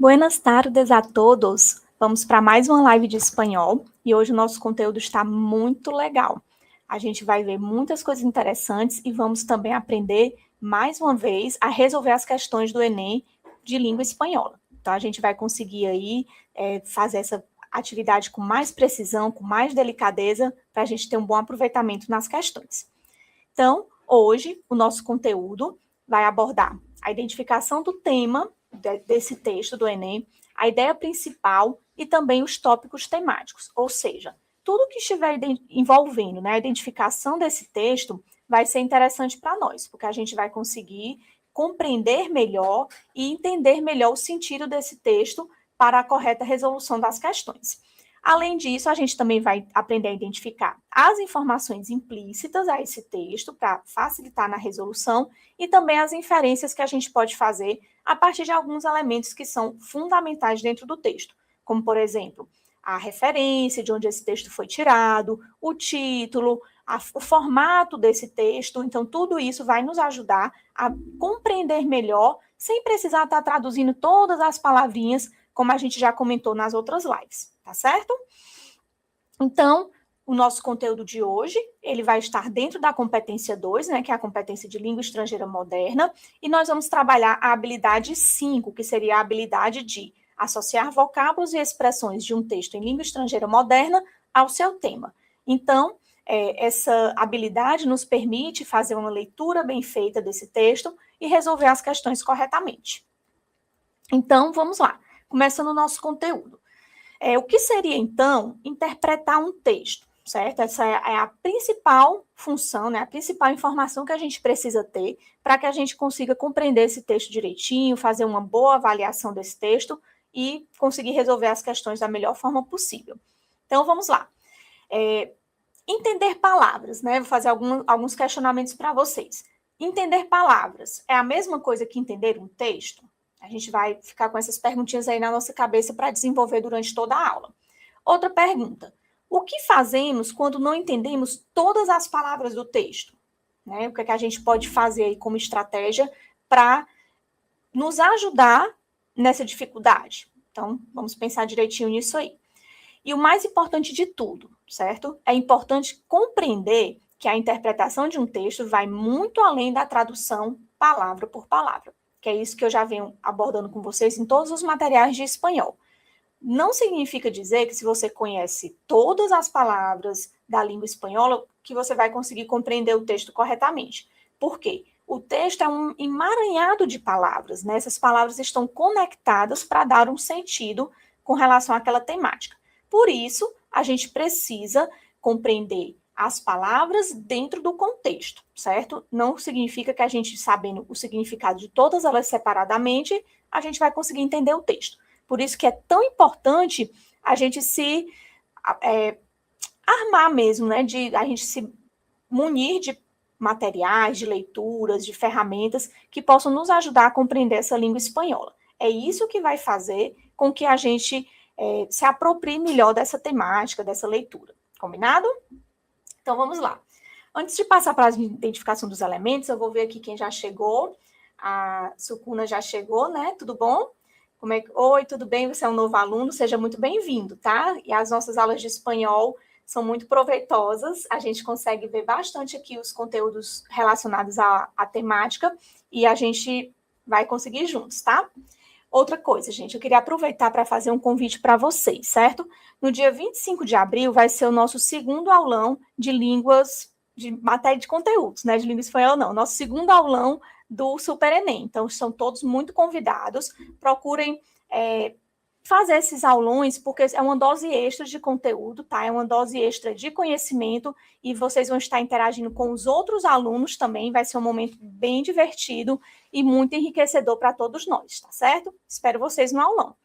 Buenas tardes a todos. Vamos para mais uma live de espanhol e hoje o nosso conteúdo está muito legal. A gente vai ver muitas coisas interessantes e vamos também aprender, mais uma vez, a resolver as questões do Enem de língua espanhola. Então, a gente vai conseguir aí fazer essa atividade com mais precisão, com mais delicadeza, para a gente ter um bom aproveitamento nas questões. Então, hoje, o nosso conteúdo vai abordar a identificação do tema desse texto do Enem, a ideia principal e também os tópicos temáticos, ou seja, tudo que estiver envolvendo, né, a identificação desse texto vai ser interessante para nós, porque a gente vai conseguir compreender melhor e entender melhor o sentido desse texto para a correta resolução das questões. Além disso, a gente também vai aprender a identificar as informações implícitas a esse texto para facilitar na resolução e também as inferências que a gente pode fazer a partir de alguns elementos que são fundamentais dentro do texto, como, por exemplo, a referência de onde esse texto foi tirado, o título, o formato desse texto. Então, tudo isso vai nos ajudar a compreender melhor, sem precisar estar traduzindo todas as palavrinhas, como a gente já comentou nas outras lives, tá certo? Então, o nosso conteúdo de hoje, ele vai estar dentro da competência 2, né, que é a competência de língua estrangeira moderna, e nós vamos trabalhar a habilidade 5, que seria a habilidade de associar vocábulos e expressões de um texto em língua estrangeira moderna ao seu tema. Então, essa habilidade nos permite fazer uma leitura bem feita desse texto e resolver as questões corretamente. Então, vamos lá. Começando o nosso conteúdo. O que seria, então, interpretar um texto, certo? Essa é a principal função, né? A principal informação que a gente precisa ter para que a gente consiga compreender esse texto direitinho, fazer uma boa avaliação desse texto e conseguir resolver as questões da melhor forma possível. Então, vamos lá. Entender palavras, né? Vou fazer alguns questionamentos para vocês. Entender palavras é a mesma coisa que entender um texto? A gente vai ficar com essas perguntinhas aí na nossa cabeça para desenvolver durante toda a aula. Outra pergunta. O que fazemos quando não entendemos todas as palavras do texto? Né? O que é que a gente pode fazer aí como estratégia para nos ajudar nessa dificuldade? Então, vamos pensar direitinho nisso aí. E o mais importante de tudo, certo? É importante compreender que a interpretação de um texto vai muito além da tradução palavra por palavra, que é isso que eu já venho abordando com vocês em todos os materiais de espanhol. Não significa dizer que se você conhece todas as palavras da língua espanhola, que você vai conseguir compreender o texto corretamente. Por quê? O texto é um emaranhado de palavras, né? Essas palavras estão conectadas para dar um sentido com relação àquela temática. Por isso, a gente precisa compreender as palavras dentro do contexto, certo? Não significa que a gente, sabendo o significado de todas elas separadamente, a gente vai conseguir entender o texto. Por isso que é tão importante a gente se armar mesmo, né? A gente se munir de materiais, de leituras, de ferramentas que possam nos ajudar a compreender essa língua espanhola. É isso que vai fazer com que a gente se aproprie melhor dessa temática, dessa leitura. Combinado? Então, vamos lá. Antes de passar para a identificação dos elementos, eu vou ver aqui quem já chegou. A Sukuna já chegou, né? Tudo bom? Oi, tudo bem? Você é um novo aluno? Seja muito bem-vindo, tá? E as nossas aulas de espanhol são muito proveitosas. A gente consegue ver bastante aqui os conteúdos relacionados à temática e a gente vai conseguir juntos, tá? Outra coisa, gente, eu queria aproveitar para fazer um convite para vocês, certo? No dia 25 de abril vai ser o nosso segundo aulão de línguas, de matéria de conteúdos, né? De língua espanhola, não. Nosso segundo aulão do Super Enem. Então, são todos muito convidados. Procurem fazer esses aulões, porque é uma dose extra de conteúdo, tá? É uma dose extra de conhecimento e vocês vão estar interagindo com os outros alunos também. Vai ser um momento bem divertido e muito enriquecedor para todos nós, tá certo? Espero vocês no aulão.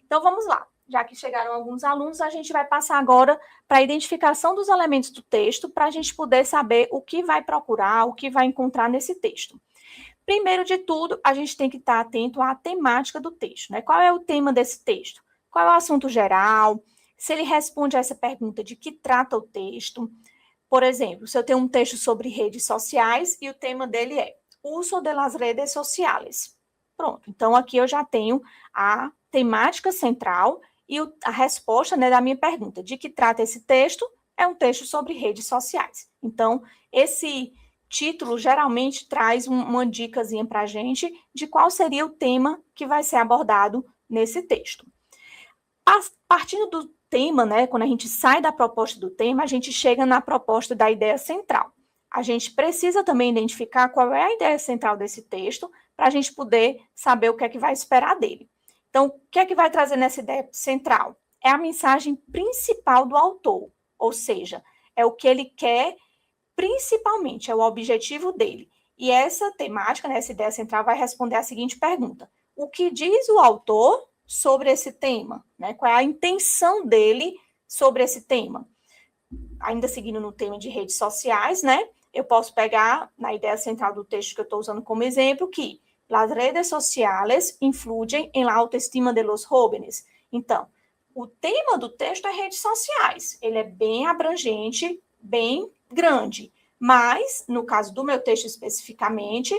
Então, vamos lá. Já que chegaram alguns alunos, a gente vai passar agora para a identificação dos elementos do texto, para a gente poder saber o que vai procurar, o que vai encontrar nesse texto. Primeiro de tudo, a gente tem que estar atento à temática do texto, né? Qual é o tema desse texto? Qual é o assunto geral? Se ele responde a essa pergunta de que trata o texto. Por exemplo, se eu tenho um texto sobre redes sociais e o tema dele é uso de las redes sociales. Pronto, então aqui eu já tenho a temática central e a resposta, né, da minha pergunta, de que trata esse texto, é um texto sobre redes sociais. Então, esse título geralmente traz uma dicasinha para a gente de qual seria o tema que vai ser abordado nesse texto. Partindo do tema, né, quando a gente sai da proposta do tema, a gente chega na proposta da ideia central. A gente precisa também identificar qual é a ideia central desse texto para a gente poder saber o que é que vai esperar dele. Então, o que é que vai trazer nessa ideia central? É a mensagem principal do autor, ou seja, é o que ele quer principalmente, é o objetivo dele. E essa temática, né, essa ideia central, vai responder a seguinte pergunta: o que diz o autor sobre esse tema? Né? Qual é a intenção dele sobre esse tema? Ainda seguindo no tema de redes sociais, né? Eu posso pegar na ideia central do texto que eu estou usando como exemplo que las redes sociales influyen en la autoestima de los jóvenes. Então, o tema do texto é redes sociais. Ele é bem abrangente, bem grande. Mas, no caso do meu texto especificamente,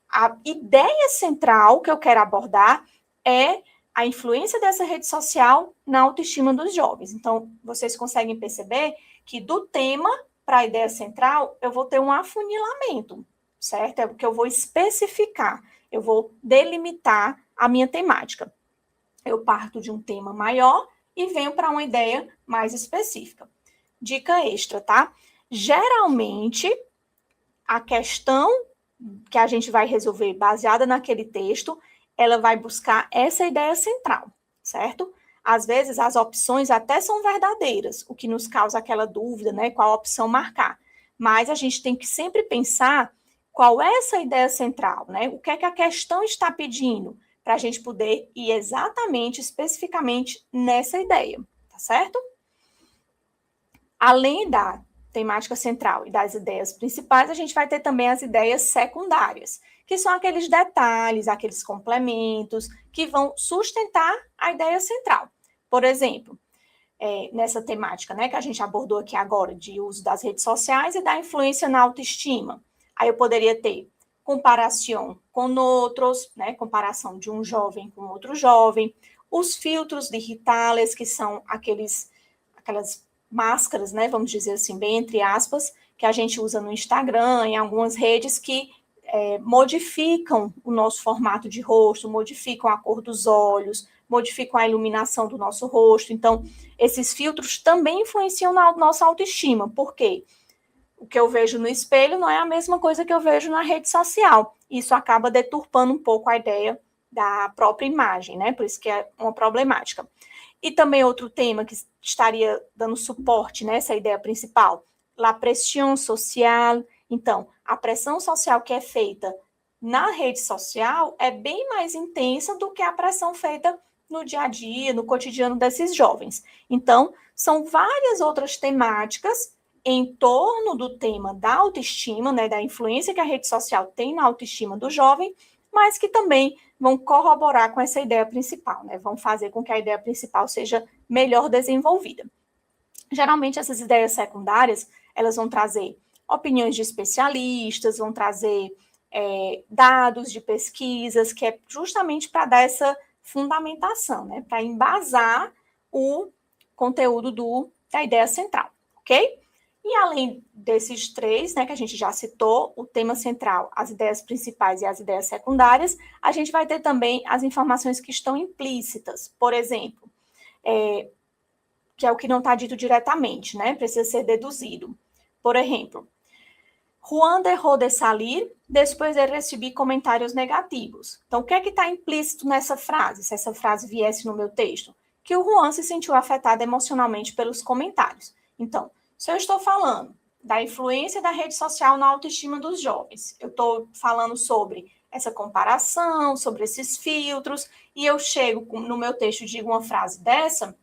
a ideia central que eu quero abordar é a influência dessa rede social na autoestima dos jovens. Então, vocês conseguem perceber que do tema para a ideia central, eu vou ter um afunilamento, certo? É porque eu vou especificar, eu vou delimitar a minha temática. Eu parto de um tema maior e venho para uma ideia mais específica. Dica extra, tá? Geralmente, a questão que a gente vai resolver baseada naquele texto, ela vai buscar essa ideia central, certo? Às vezes, as opções até são verdadeiras, o que nos causa aquela dúvida, né? Qual opção marcar. Mas a gente tem que sempre pensar qual é essa ideia central, né? O que é que a questão está pedindo para a gente poder ir exatamente, especificamente nessa ideia, tá certo? Além da temática central e das ideias principais, a gente vai ter também as ideias secundárias, que são aqueles detalhes, aqueles complementos que vão sustentar a ideia central. Por exemplo, nessa temática, né, que a gente abordou aqui agora, de uso das redes sociais e da influência na autoestima. Aí eu poderia ter comparação com outros, né, comparação de um jovem com outro jovem, os filtros digitales, que são aquelas máscaras, né, vamos dizer assim, bem entre aspas, que a gente usa no Instagram, em algumas redes que modificam o nosso formato de rosto, modificam a cor dos olhos, modificam a iluminação do nosso rosto. Então, esses filtros também influenciam na nossa autoestima. Por quê? O que eu vejo no espelho não é a mesma coisa que eu vejo na rede social. Isso acaba deturpando um pouco a ideia da própria imagem, né? Por isso que é uma problemática. E também outro tema que estaria dando suporte nessa ideia principal, la presión social. Então, a pressão social que é feita na rede social é bem mais intensa do que a pressão feita no dia a dia, no cotidiano desses jovens. Então, são várias outras temáticas em torno do tema da autoestima, né, da influência que a rede social tem na autoestima do jovem, mas que também vão corroborar com essa ideia principal, né, vão fazer com que a ideia principal seja melhor desenvolvida. Geralmente, essas ideias secundárias, elas vão trazer opiniões de especialistas, vão trazer dados de pesquisas, que é justamente para dar essa fundamentação, né, para embasar o conteúdo da ideia central, ok? E além desses três, né, que a gente já citou, o tema central, as ideias principais e as ideias secundárias, a gente vai ter também as informações que estão implícitas. Por exemplo, que é o que não está dito diretamente, né? Precisa ser deduzido. Por exemplo, Juan dejó de salir depois de receber comentários negativos. Então, o que é que está implícito nessa frase, se essa frase viesse no meu texto? Que o Juan se sentiu afetado emocionalmente pelos comentários. Então, se eu estou falando da influência da rede social na autoestima dos jovens, eu estou falando sobre essa comparação, sobre esses filtros, e eu chego no meu texto e digo uma frase dessa,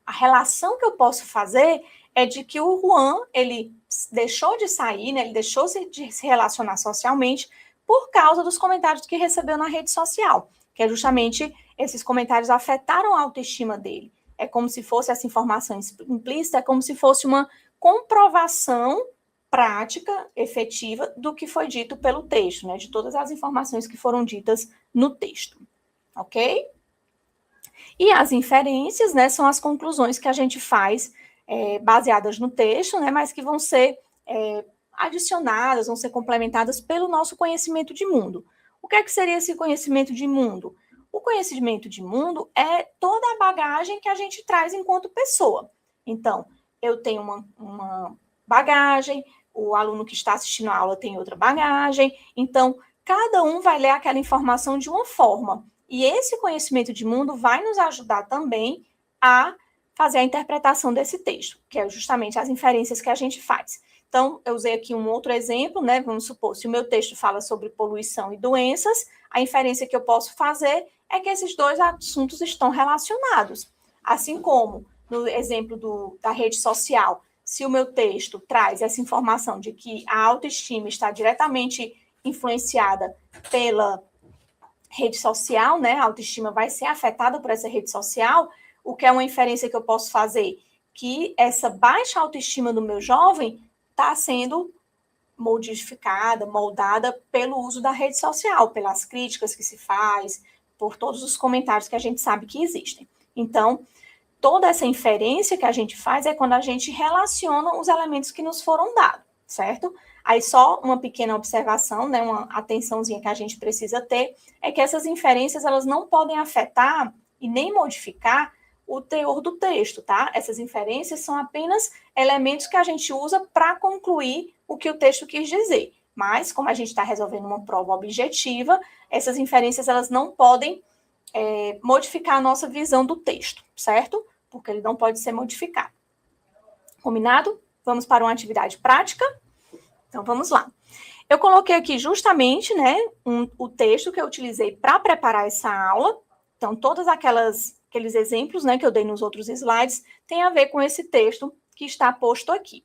a relação que eu posso fazer é de que o Juan, ele deixou de sair, né, ele deixou de se relacionar socialmente por causa dos comentários que recebeu na rede social, que é justamente esses comentários afetaram a autoestima dele. É como se fosse essa informação implícita, é como se fosse uma comprovação prática, efetiva, do que foi dito pelo texto, né, de todas as informações que foram ditas no texto, ok? E as inferências, né, são as conclusões que a gente faz baseadas no texto, né, mas que vão ser adicionadas, vão ser complementadas pelo nosso conhecimento de mundo. O que é que seria esse conhecimento de mundo? O conhecimento de mundo é toda a bagagem que a gente traz enquanto pessoa. Então, eu tenho uma bagagem, o aluno que está assistindo a aula tem outra bagagem, então, cada um vai ler aquela informação de uma forma. E esse conhecimento de mundo vai nos ajudar também a fazer a interpretação desse texto, que é justamente as inferências que a gente faz. Então, eu usei aqui um outro exemplo, né? Vamos supor, se o meu texto fala sobre poluição e doenças, a inferência que eu posso fazer é que esses dois assuntos estão relacionados. Assim como no exemplo da rede social, se o meu texto traz essa informação de que a autoestima está diretamente influenciada pela rede social, né? A autoestima vai ser afetada por essa rede social, o que é uma inferência que eu posso fazer? Que essa baixa autoestima do meu jovem está sendo modificada, moldada pelo uso da rede social, pelas críticas que se faz, por todos os comentários que a gente sabe que existem. Então, toda essa inferência que a gente faz é quando a gente relaciona os elementos que nos foram dados, certo? Aí só uma pequena observação, né, uma atençãozinha que a gente precisa ter, é que essas inferências, elas não podem afetar e nem modificar o teor do texto, tá? Essas inferências são apenas elementos que a gente usa para concluir o que o texto quis dizer. Mas, como a gente está resolvendo uma prova objetiva, essas inferências, elas não podem modificar a nossa visão do texto, certo? Porque ele não pode ser modificado. Combinado? Vamos para uma atividade prática? Então, vamos lá. Eu coloquei aqui justamente, né, o texto que eu utilizei para preparar essa aula. Então, todos aqueles exemplos, né, que eu dei nos outros slides, tem a ver com esse texto que está posto aqui.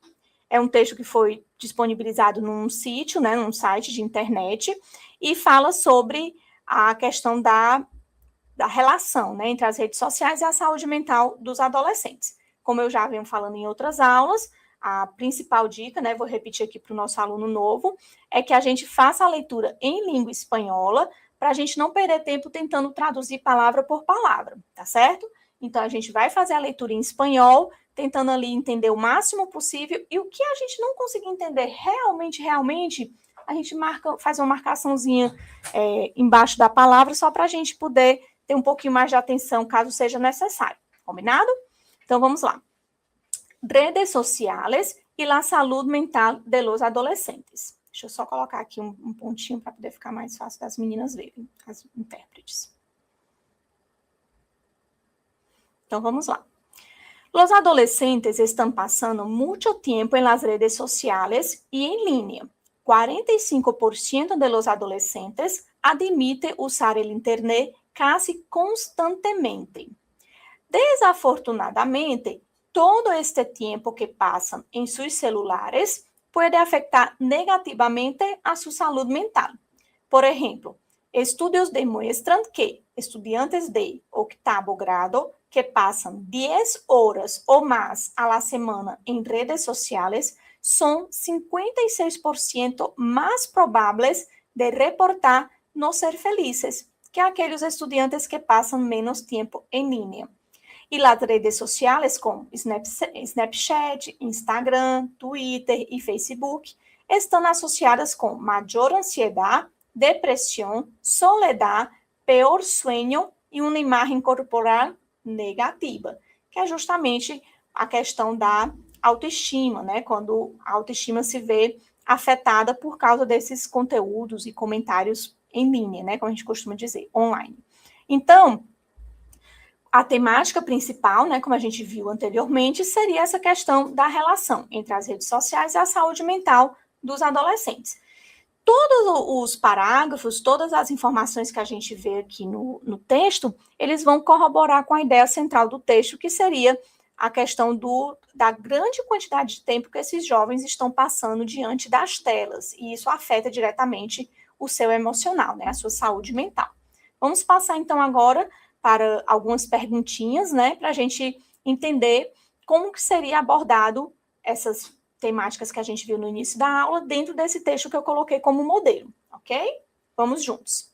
É um texto que foi disponibilizado num sítio, né, num site de internet, e fala sobre a questão da relação, né, entre as redes sociais e a saúde mental dos adolescentes. Como eu já venho falando em outras aulas, a principal dica, né, vou repetir aqui para o nosso aluno novo, é que a gente faça a leitura em língua espanhola, para a gente não perder tempo tentando traduzir palavra por palavra, tá certo? Então, a gente vai fazer a leitura em espanhol, tentando ali entender o máximo possível, e o que a gente não conseguir entender realmente, a gente faz uma marcaçãozinha embaixo da palavra, só para a gente poder ter um pouquinho mais de atenção, caso seja necessário. Combinado? Então, vamos lá. Redes sociales e la salud mental de los adolescentes. Deixa eu só colocar aqui um pontinho para poder ficar mais fácil das meninas verem, as intérpretes. Então, vamos lá. Los adolescentes están pasando mucho tiempo en las redes sociales y en línea. 45% de los adolescentes admite usar el Internet casi constantemente. Desafortunadamente, todo este tiempo que pasan en sus celulares puede afectar negativamente a su salud mental. Por ejemplo, estudios demuestran que estudiantes de octavo grado que pasan 10 horas o más a la semana en redes sociales son 56% más probables de reportar no ser felices que aquellos estudiantes que pasan menos tiempo en línea. Y las redes sociales como Snapchat, Instagram, Twitter y Facebook están asociadas con mayor ansiedad, depresión, soledad, peor sueño e uma imagem corporal negativa, que é justamente a questão da autoestima, né? Quando a autoestima se vê afetada por causa desses conteúdos e comentários em linha, né? Como a gente costuma dizer, online. Então, a temática principal, né, como a gente viu anteriormente, seria essa questão da relação entre as redes sociais e a saúde mental dos adolescentes. Todos os parágrafos, todas as informações que a gente vê aqui no texto, eles vão corroborar com a ideia central do texto, que seria a questão da grande quantidade de tempo que esses jovens estão passando diante das telas, e isso afeta diretamente o seu emocional, né, a sua saúde mental. Vamos passar, então, agora para algumas perguntinhas, né, para a gente entender como que seria abordado essas temáticas que a gente viu no início da aula dentro desse texto que eu coloquei como modelo, ok? Vamos juntos.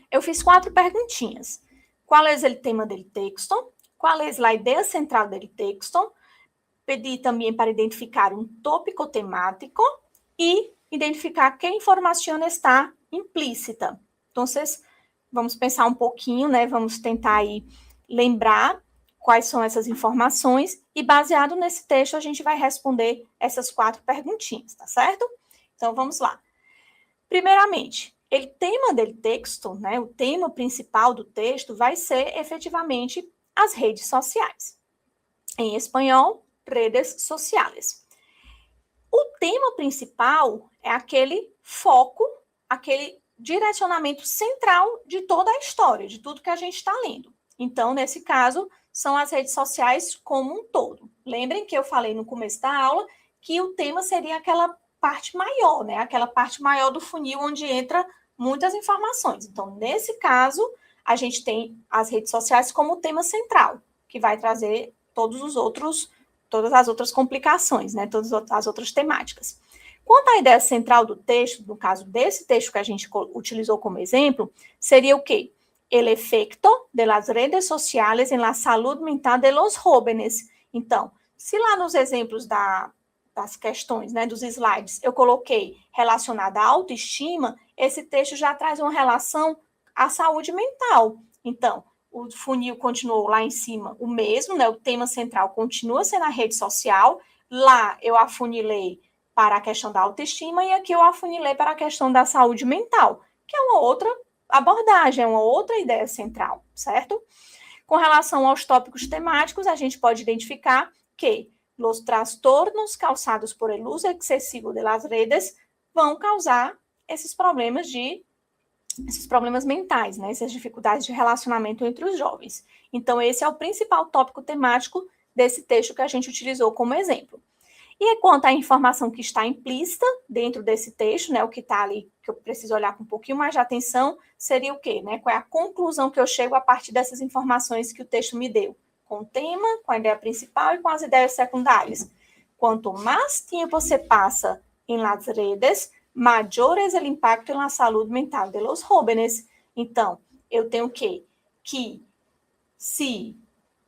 Eu fiz 4 perguntinhas. ¿Cuál es el tema del texto? ¿Cuál es la idea central del texto? Pedir também para identificar um tópico temático e identificar que informação está implícita. Então, vamos pensar um pouquinho, né? Vamos tentar aí lembrar quais são essas informações e, baseado nesse texto, a gente vai responder essas 4 perguntinhas, tá certo? Então, vamos lá. Primeiramente, o tema do texto, né? O tema principal do texto vai ser, efetivamente, as redes sociais. Em espanhol, redes sociales. O tema principal é aquele foco, aquele direcionamento central de toda a história, de tudo que a gente está lendo. Então, nesse caso, são as redes sociais como um todo. Lembrem que eu falei no começo da aula que o tema seria aquela parte maior, né? Aquela parte maior do funil onde entra muitas informações. Então, nesse caso, a gente tem as redes sociais como tema central, que vai trazer todas as outras complicações, né? Todas as outras temáticas. Quanto à ideia central do texto, no caso desse texto que a gente utilizou como exemplo, seria o quê? El efecto de las redes sociales en la salud mental de los jóvenes. Então, se lá nos exemplos das questões, né, dos slides, eu coloquei relacionada à autoestima, esse texto já traz uma relação à saúde mental. Então, o funil continuou lá em cima o mesmo, né? O tema central continua sendo a rede social. Lá eu afunilei para a questão da autoestima e aqui eu afunilei para a questão da saúde mental, que é uma outra abordagem, é uma outra ideia central, certo? Com relação aos tópicos temáticos, a gente pode identificar que os trastornos causados por el uso excesivo de las redes vão causar esses problemas mentais, né? Essas dificuldades de relacionamento entre os jovens. Então, esse é o principal tópico temático desse texto que a gente utilizou como exemplo. E quanto à informação que está implícita dentro desse texto, né? O que está ali, que eu preciso olhar com um pouquinho mais de atenção, seria o quê? Né? Qual é a conclusão que eu chego a partir dessas informações que o texto me deu? Com o tema, com a ideia principal e com as ideias secundárias. Quanto mais tempo você passa em las redes, maior é o impacto na saúde mental de los jóvenes. Então, eu tenho o quê? Que se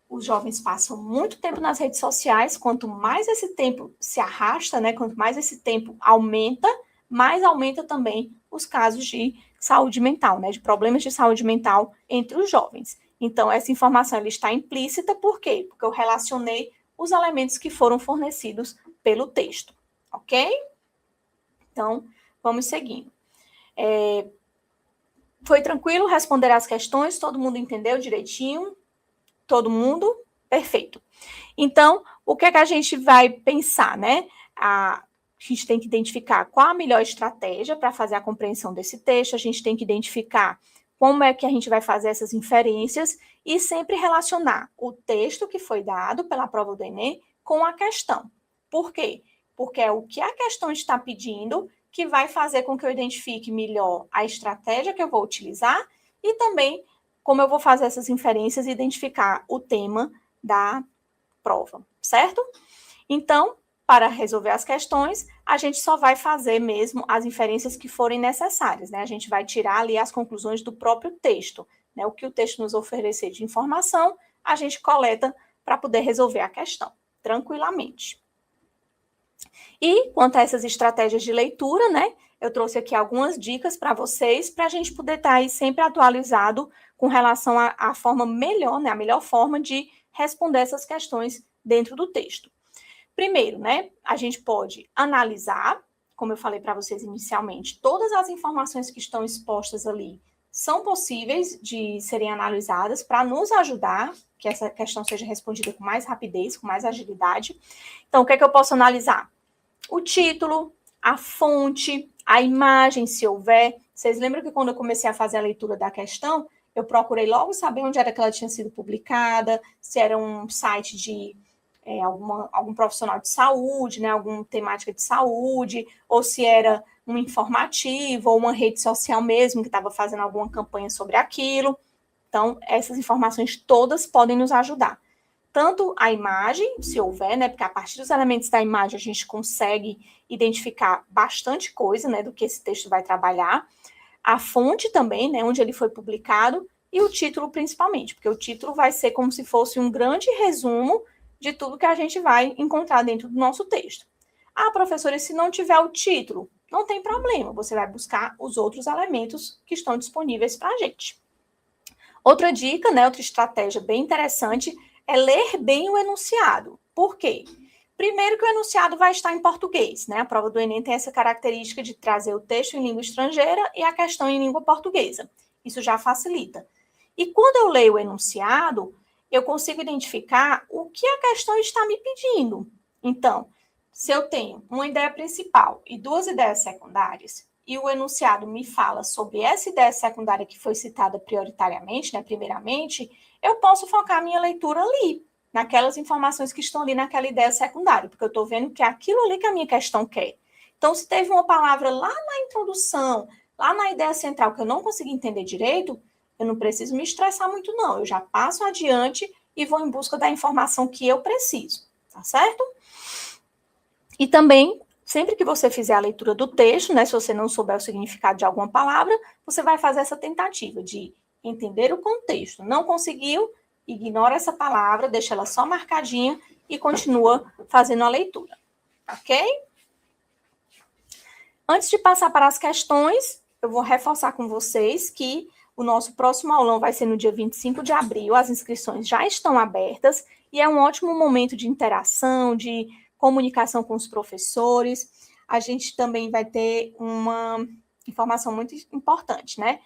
os jovens passam muito tempo nas redes sociais, quanto mais esse tempo se arrasta, né? Quanto mais esse tempo aumenta, mais aumenta também os casos de saúde mental, né? De problemas de saúde mental entre os jovens. Então, essa informação ela está implícita, por quê? Porque eu relacionei os elementos que foram fornecidos pelo texto, ok? Então, vamos seguindo. Foi tranquilo responder as questões? Todo mundo entendeu direitinho? Todo mundo? Perfeito. Então, o que é que a gente vai pensar, né? A gente tem que identificar qual a melhor estratégia para fazer a compreensão desse texto, a gente tem que identificar como é que a gente vai fazer essas inferências e sempre relacionar o texto que foi dado pela prova do Enem com a questão. Por quê? Porque é o que a questão está pedindo que vai fazer com que eu identifique melhor a estratégia que eu vou utilizar e também como eu vou fazer essas inferências e identificar o tema da prova, certo? Então, para resolver as questões, a gente só vai fazer mesmo as inferências que forem necessárias, né? A gente vai tirar ali as conclusões do próprio texto, né? O que o texto nos oferecer de informação, a gente coleta para poder resolver a questão, tranquilamente. E, quanto a essas estratégias de leitura, né? Eu trouxe aqui algumas dicas para vocês, para a gente poder estar aí sempre atualizado com relação à forma melhor, né? A melhor forma de responder essas questões dentro do texto. Primeiro, né, a gente pode analisar, como eu falei para vocês inicialmente, todas as informações que estão expostas ali são possíveis de serem analisadas para nos ajudar que essa questão seja respondida com mais rapidez, com mais agilidade. Então, o que é que eu posso analisar? O título, a fonte, a imagem, se houver. Vocês lembram que quando eu comecei a fazer a leitura da questão, eu procurei logo saber onde era que ela tinha sido publicada, se era um site de algum profissional de saúde, né, alguma temática de saúde, ou se era um informativo, ou uma rede social mesmo, que estava fazendo alguma campanha sobre aquilo. Então, essas informações todas podem nos ajudar. Tanto a imagem, se houver, né, porque a partir dos elementos da imagem a gente consegue identificar bastante coisa, né, do que esse texto vai trabalhar. A fonte também, né, onde ele foi publicado, e o título principalmente, porque o título vai ser como se fosse um grande resumo de tudo que a gente vai encontrar dentro do nosso texto. Ah, professora, e se não tiver o título? Não tem problema, você vai buscar os outros elementos que estão disponíveis para a gente. Outra dica, né, outra estratégia bem interessante é ler bem o enunciado. Por quê? Primeiro que o enunciado vai estar em português, né? A prova do Enem tem essa característica de trazer o texto em língua estrangeira e a questão em língua portuguesa. Isso já facilita. E quando eu leio o enunciado, eu consigo identificar o que a questão está me pedindo. Então, se eu tenho uma ideia principal e duas ideias secundárias, e o enunciado me fala sobre essa ideia secundária que foi citada prioritariamente, né, primeiramente, eu posso focar a minha leitura ali, naquelas informações que estão ali naquela ideia secundária, porque eu estou vendo que é aquilo ali que a minha questão quer. Então, se teve uma palavra lá na introdução, lá na ideia central, que eu não consegui entender direito, eu não preciso me estressar muito, não. Eu já passo adiante e vou em busca da informação que eu preciso, tá certo? E também, sempre que você fizer a leitura do texto, né, se você não souber o significado de alguma palavra, você vai fazer essa tentativa de entender o contexto. Não conseguiu? Ignora essa palavra, deixa ela só marcadinha e continua fazendo a leitura, ok? Antes de passar para as questões, eu vou reforçar com vocês que o nosso próximo aulão vai ser no dia 25 de abril, as inscrições já estão abertas e é um ótimo momento de interação, de comunicação com os professores. A gente também vai ter uma informação muito importante, né?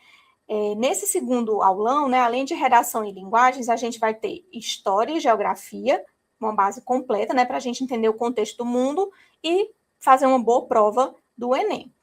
Nesse segundo aulão, né, além de redação e linguagens, a gente vai ter história e geografia, uma base completa, né, para a gente entender o contexto do mundo e fazer uma boa prova do Enem.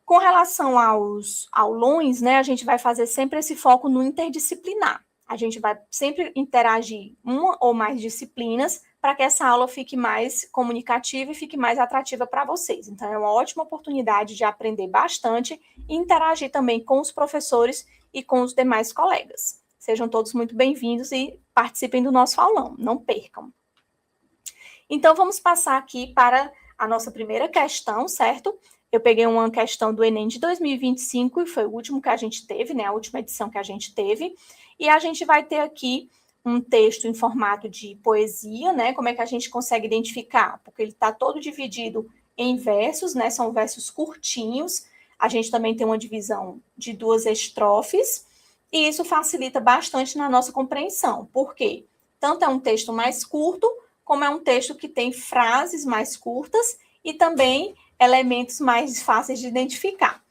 Com relação aos aulões, né, a gente vai fazer sempre esse foco no interdisciplinar. A gente vai sempre interagir uma ou mais disciplinas para que essa aula fique mais comunicativa e fique mais atrativa para vocês. Então, é uma ótima oportunidade de aprender bastante e interagir também com os professores e com os demais colegas. Sejam todos muito bem-vindos e participem do nosso aulão, não percam. Então, vamos passar aqui para a nossa primeira questão, certo? Eu peguei uma questão do Enem de 2025 e foi o último que a gente teve, né? A última edição que a gente teve. E a gente vai ter aqui um texto em formato de poesia, né? Como é que a gente consegue identificar? Porque ele está todo dividido em versos, né? São versos curtinhos. A gente também tem uma divisão de 2 estrofes. E isso facilita bastante na nossa compreensão. Por quê? Tanto é um texto mais curto, como é um texto que tem frases mais curtas e também elementos mais fáceis de identificar.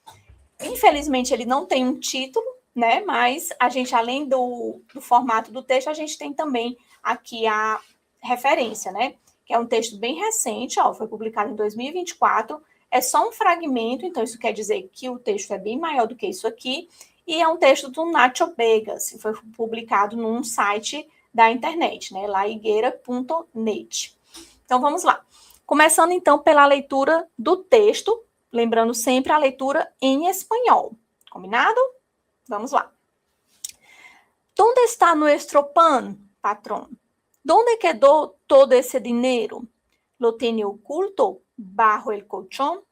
Infelizmente, ele não tem um título, né? Mas a gente, além do formato do texto, a gente tem também aqui a referência, né? Que é um texto bem recente, ó, foi publicado em 2024, é só um fragmento, então isso quer dizer que o texto é bem maior do que isso aqui, e é um texto do Nacho Vegas, foi publicado num site da internet, né? laigueira.net. Então, vamos lá. Começando, então, pela leitura do texto, lembrando sempre a leitura em espanhol. Combinado? Vamos lá. ¿Dónde está nuestro pan, patrón? ¿Dónde quedó todo ese dinero? ¿Lo tiene oculto bajo el colchón?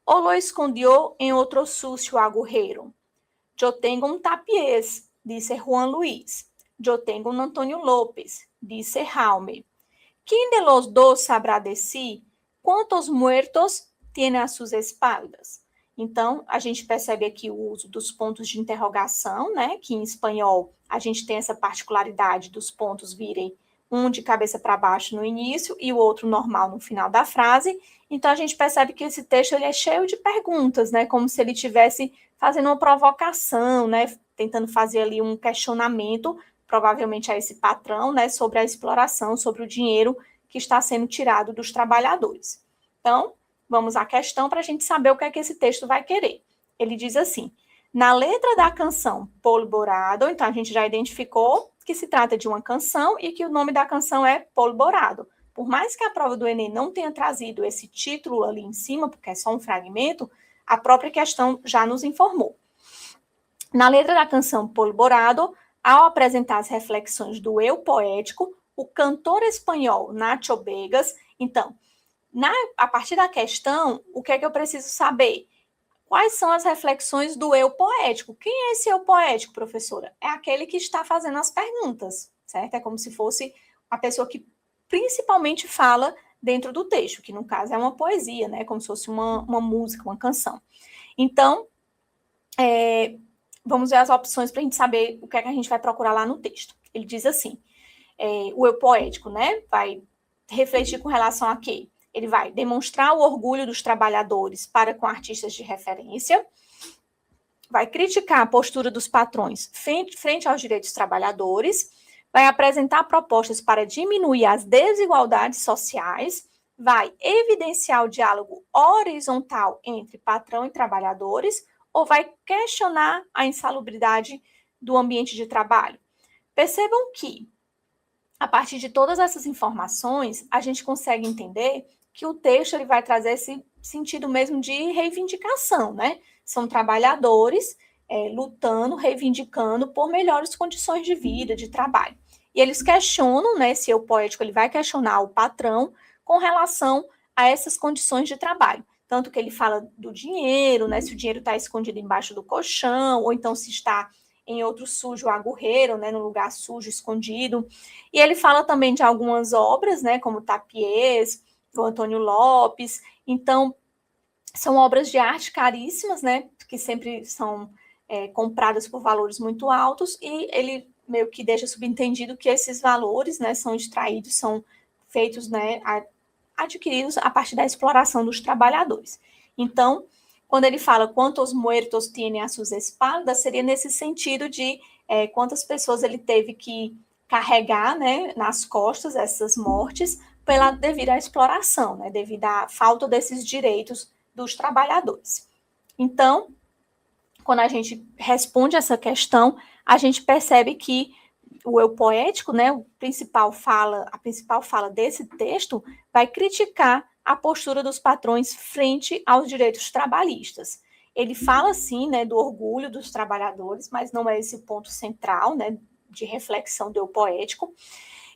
¿O lo escondió en otro sucio agujero? Yo tengo un tapiés, dice Juan Luis. Yo tengo un Antonio López, dice Jaume. ¿Quién de los dos sabrá decir quantos muertos tiene a suas espaldas? Então, a gente percebe aqui o uso dos pontos de interrogação, né? Que em espanhol a gente tem essa particularidade dos pontos virem um de cabeça para baixo no início e o outro normal no final da frase. Então, a gente percebe que esse texto ele é cheio de perguntas, né? Como se ele estivesse fazendo uma provocação, né? Tentando fazer ali um questionamento, provavelmente a esse patrão, né? Sobre a exploração, sobre o dinheiro que está sendo tirado dos trabalhadores. Então, vamos à questão para a gente saber o que é que esse texto vai querer. Ele diz assim, na letra da canção Polvorado, então a gente já identificou que se trata de uma canção e que o nome da canção é Polvorado. Por mais que a prova do Enem não tenha trazido esse título ali em cima, porque é só um fragmento, a própria questão já nos informou. Na letra da canção Polvorado, ao apresentar as reflexões do eu poético, o cantor espanhol Nacho Vegas, então, a partir da questão, o que é que eu preciso saber? Quais são as reflexões do eu poético? Quem é esse eu poético, professora? É aquele que está fazendo as perguntas, certo? É como se fosse a pessoa que principalmente fala dentro do texto, que no caso é uma poesia, né? Como se fosse uma música, uma canção. Então, vamos ver as opções para a gente saber o que é que a gente vai procurar lá no texto. Ele diz assim, o eu poético, né? Vai refletir com relação a quê? Ele vai demonstrar o orgulho dos trabalhadores para com artistas de referência, vai criticar a postura dos patrões frente aos direitos dos trabalhadores, vai apresentar propostas para diminuir as desigualdades sociais, vai evidenciar o diálogo horizontal entre patrão e trabalhadores, ou vai questionar a insalubridade do ambiente de trabalho. Percebam que, a partir de todas essas informações, a gente consegue entender que o texto ele vai trazer esse sentido mesmo de reivindicação, né? São trabalhadores lutando, reivindicando por melhores condições de vida, de trabalho. E eles questionam, né? Esse eu poético ele vai questionar o patrão com relação a essas condições de trabalho. Tanto que ele fala do dinheiro, né? Se o dinheiro está escondido embaixo do colchão, ou então se está em outro sujo agorreiro, né? No lugar sujo, escondido. E ele fala também de algumas obras, né? Como Tapies, o Antônio Lopes. Então, são obras de arte caríssimas, né? Que sempre são compradas por valores muito altos, e ele meio que deixa subentendido que esses valores, né, são extraídos, são feitos, né, adquiridos a partir da exploração dos trabalhadores. Então, quando ele fala quantos muertos tiene a suas espaldas, seria nesse sentido de quantas pessoas ele teve que carregar, né, nas costas essas mortes devido à exploração, né, devido à falta desses direitos dos trabalhadores. Então, quando a gente responde essa questão, a gente percebe que o eu poético, né, a principal fala desse texto vai criticar a postura dos patrões frente aos direitos trabalhistas. Ele fala, sim, né, do orgulho dos trabalhadores, mas não é esse o ponto central, né, de reflexão do eu poético.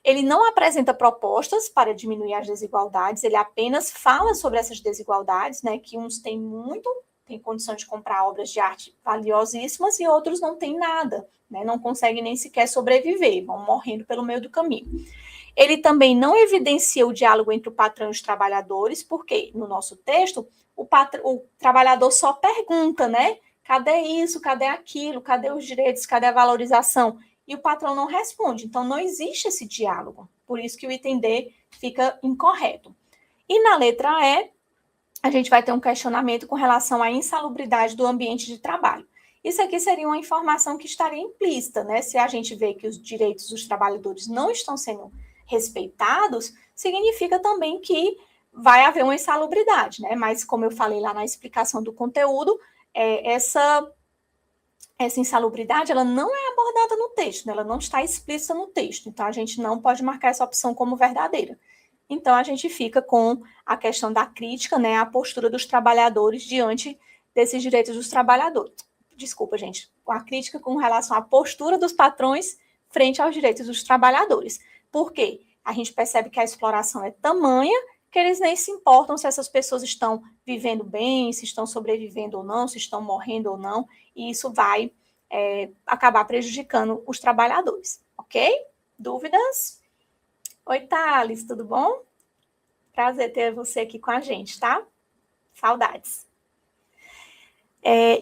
Ele não apresenta propostas para diminuir as desigualdades, ele apenas fala sobre essas desigualdades, né, que uns têm condição de comprar obras de arte valiosíssimas e outros não têm nada, né, não conseguem nem sequer sobreviver, vão morrendo pelo meio do caminho. Ele também não evidencia o diálogo entre o patrão e os trabalhadores, porque no nosso texto o trabalhador só pergunta, né? Cadê isso? Cadê aquilo? Cadê os direitos? Cadê a valorização? E o patrão não responde. Então, não existe esse diálogo. Por isso que o item D fica incorreto. E na letra E, a gente vai ter um questionamento com relação à insalubridade do ambiente de trabalho. Isso aqui seria uma informação que estaria implícita, né? Se a gente vê que os direitos dos trabalhadores não estão sendo respeitados, significa também que vai haver uma insalubridade, né? Mas, como eu falei lá na explicação do conteúdo, essa insalubridade, ela não é abordada no texto, né? Ela não está explícita no texto, então a gente não pode marcar essa opção como verdadeira. Então, a gente fica com a questão da crítica, né, a postura dos trabalhadores diante desses direitos dos trabalhadores. Desculpa, gente, a crítica com relação à postura dos patrões frente aos direitos dos trabalhadores. Por quê? A gente percebe que a exploração é tamanha que eles nem se importam se essas pessoas estão vivendo bem, se estão sobrevivendo ou não, se estão morrendo ou não, e isso vai acabar prejudicando os trabalhadores, ok? Dúvidas? Oi, Thales, tudo bom? Prazer ter você aqui com a gente, tá? Saudades.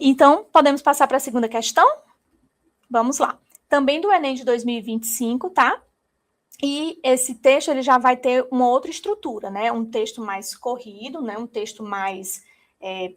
Então, podemos passar para a segunda questão? Vamos lá. Também do Enem de 2025, tá? E esse texto ele já vai ter uma outra estrutura, né? Um texto mais corrido, né? Um texto mais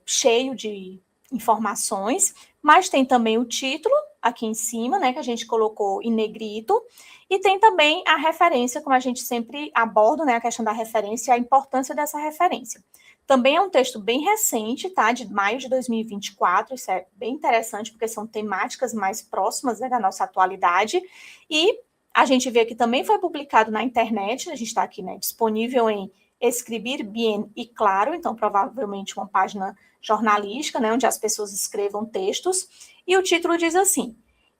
cheio de informações, mas tem também o título aqui em cima, né? Que a gente colocou em negrito, e tem também a referência, como a gente sempre aborda, né? A questão da referência e a importância dessa referência. Também é um texto bem recente, tá? De maio de 2024, isso é bem interessante, porque são temáticas mais próximas, né, da nossa atualidade, e a gente vê que também foi publicado na internet, a gente está aqui, né, disponível em Escribir Bien e Claro, então provavelmente uma página jornalística, né, onde as pessoas escrevam textos, e o título diz assim,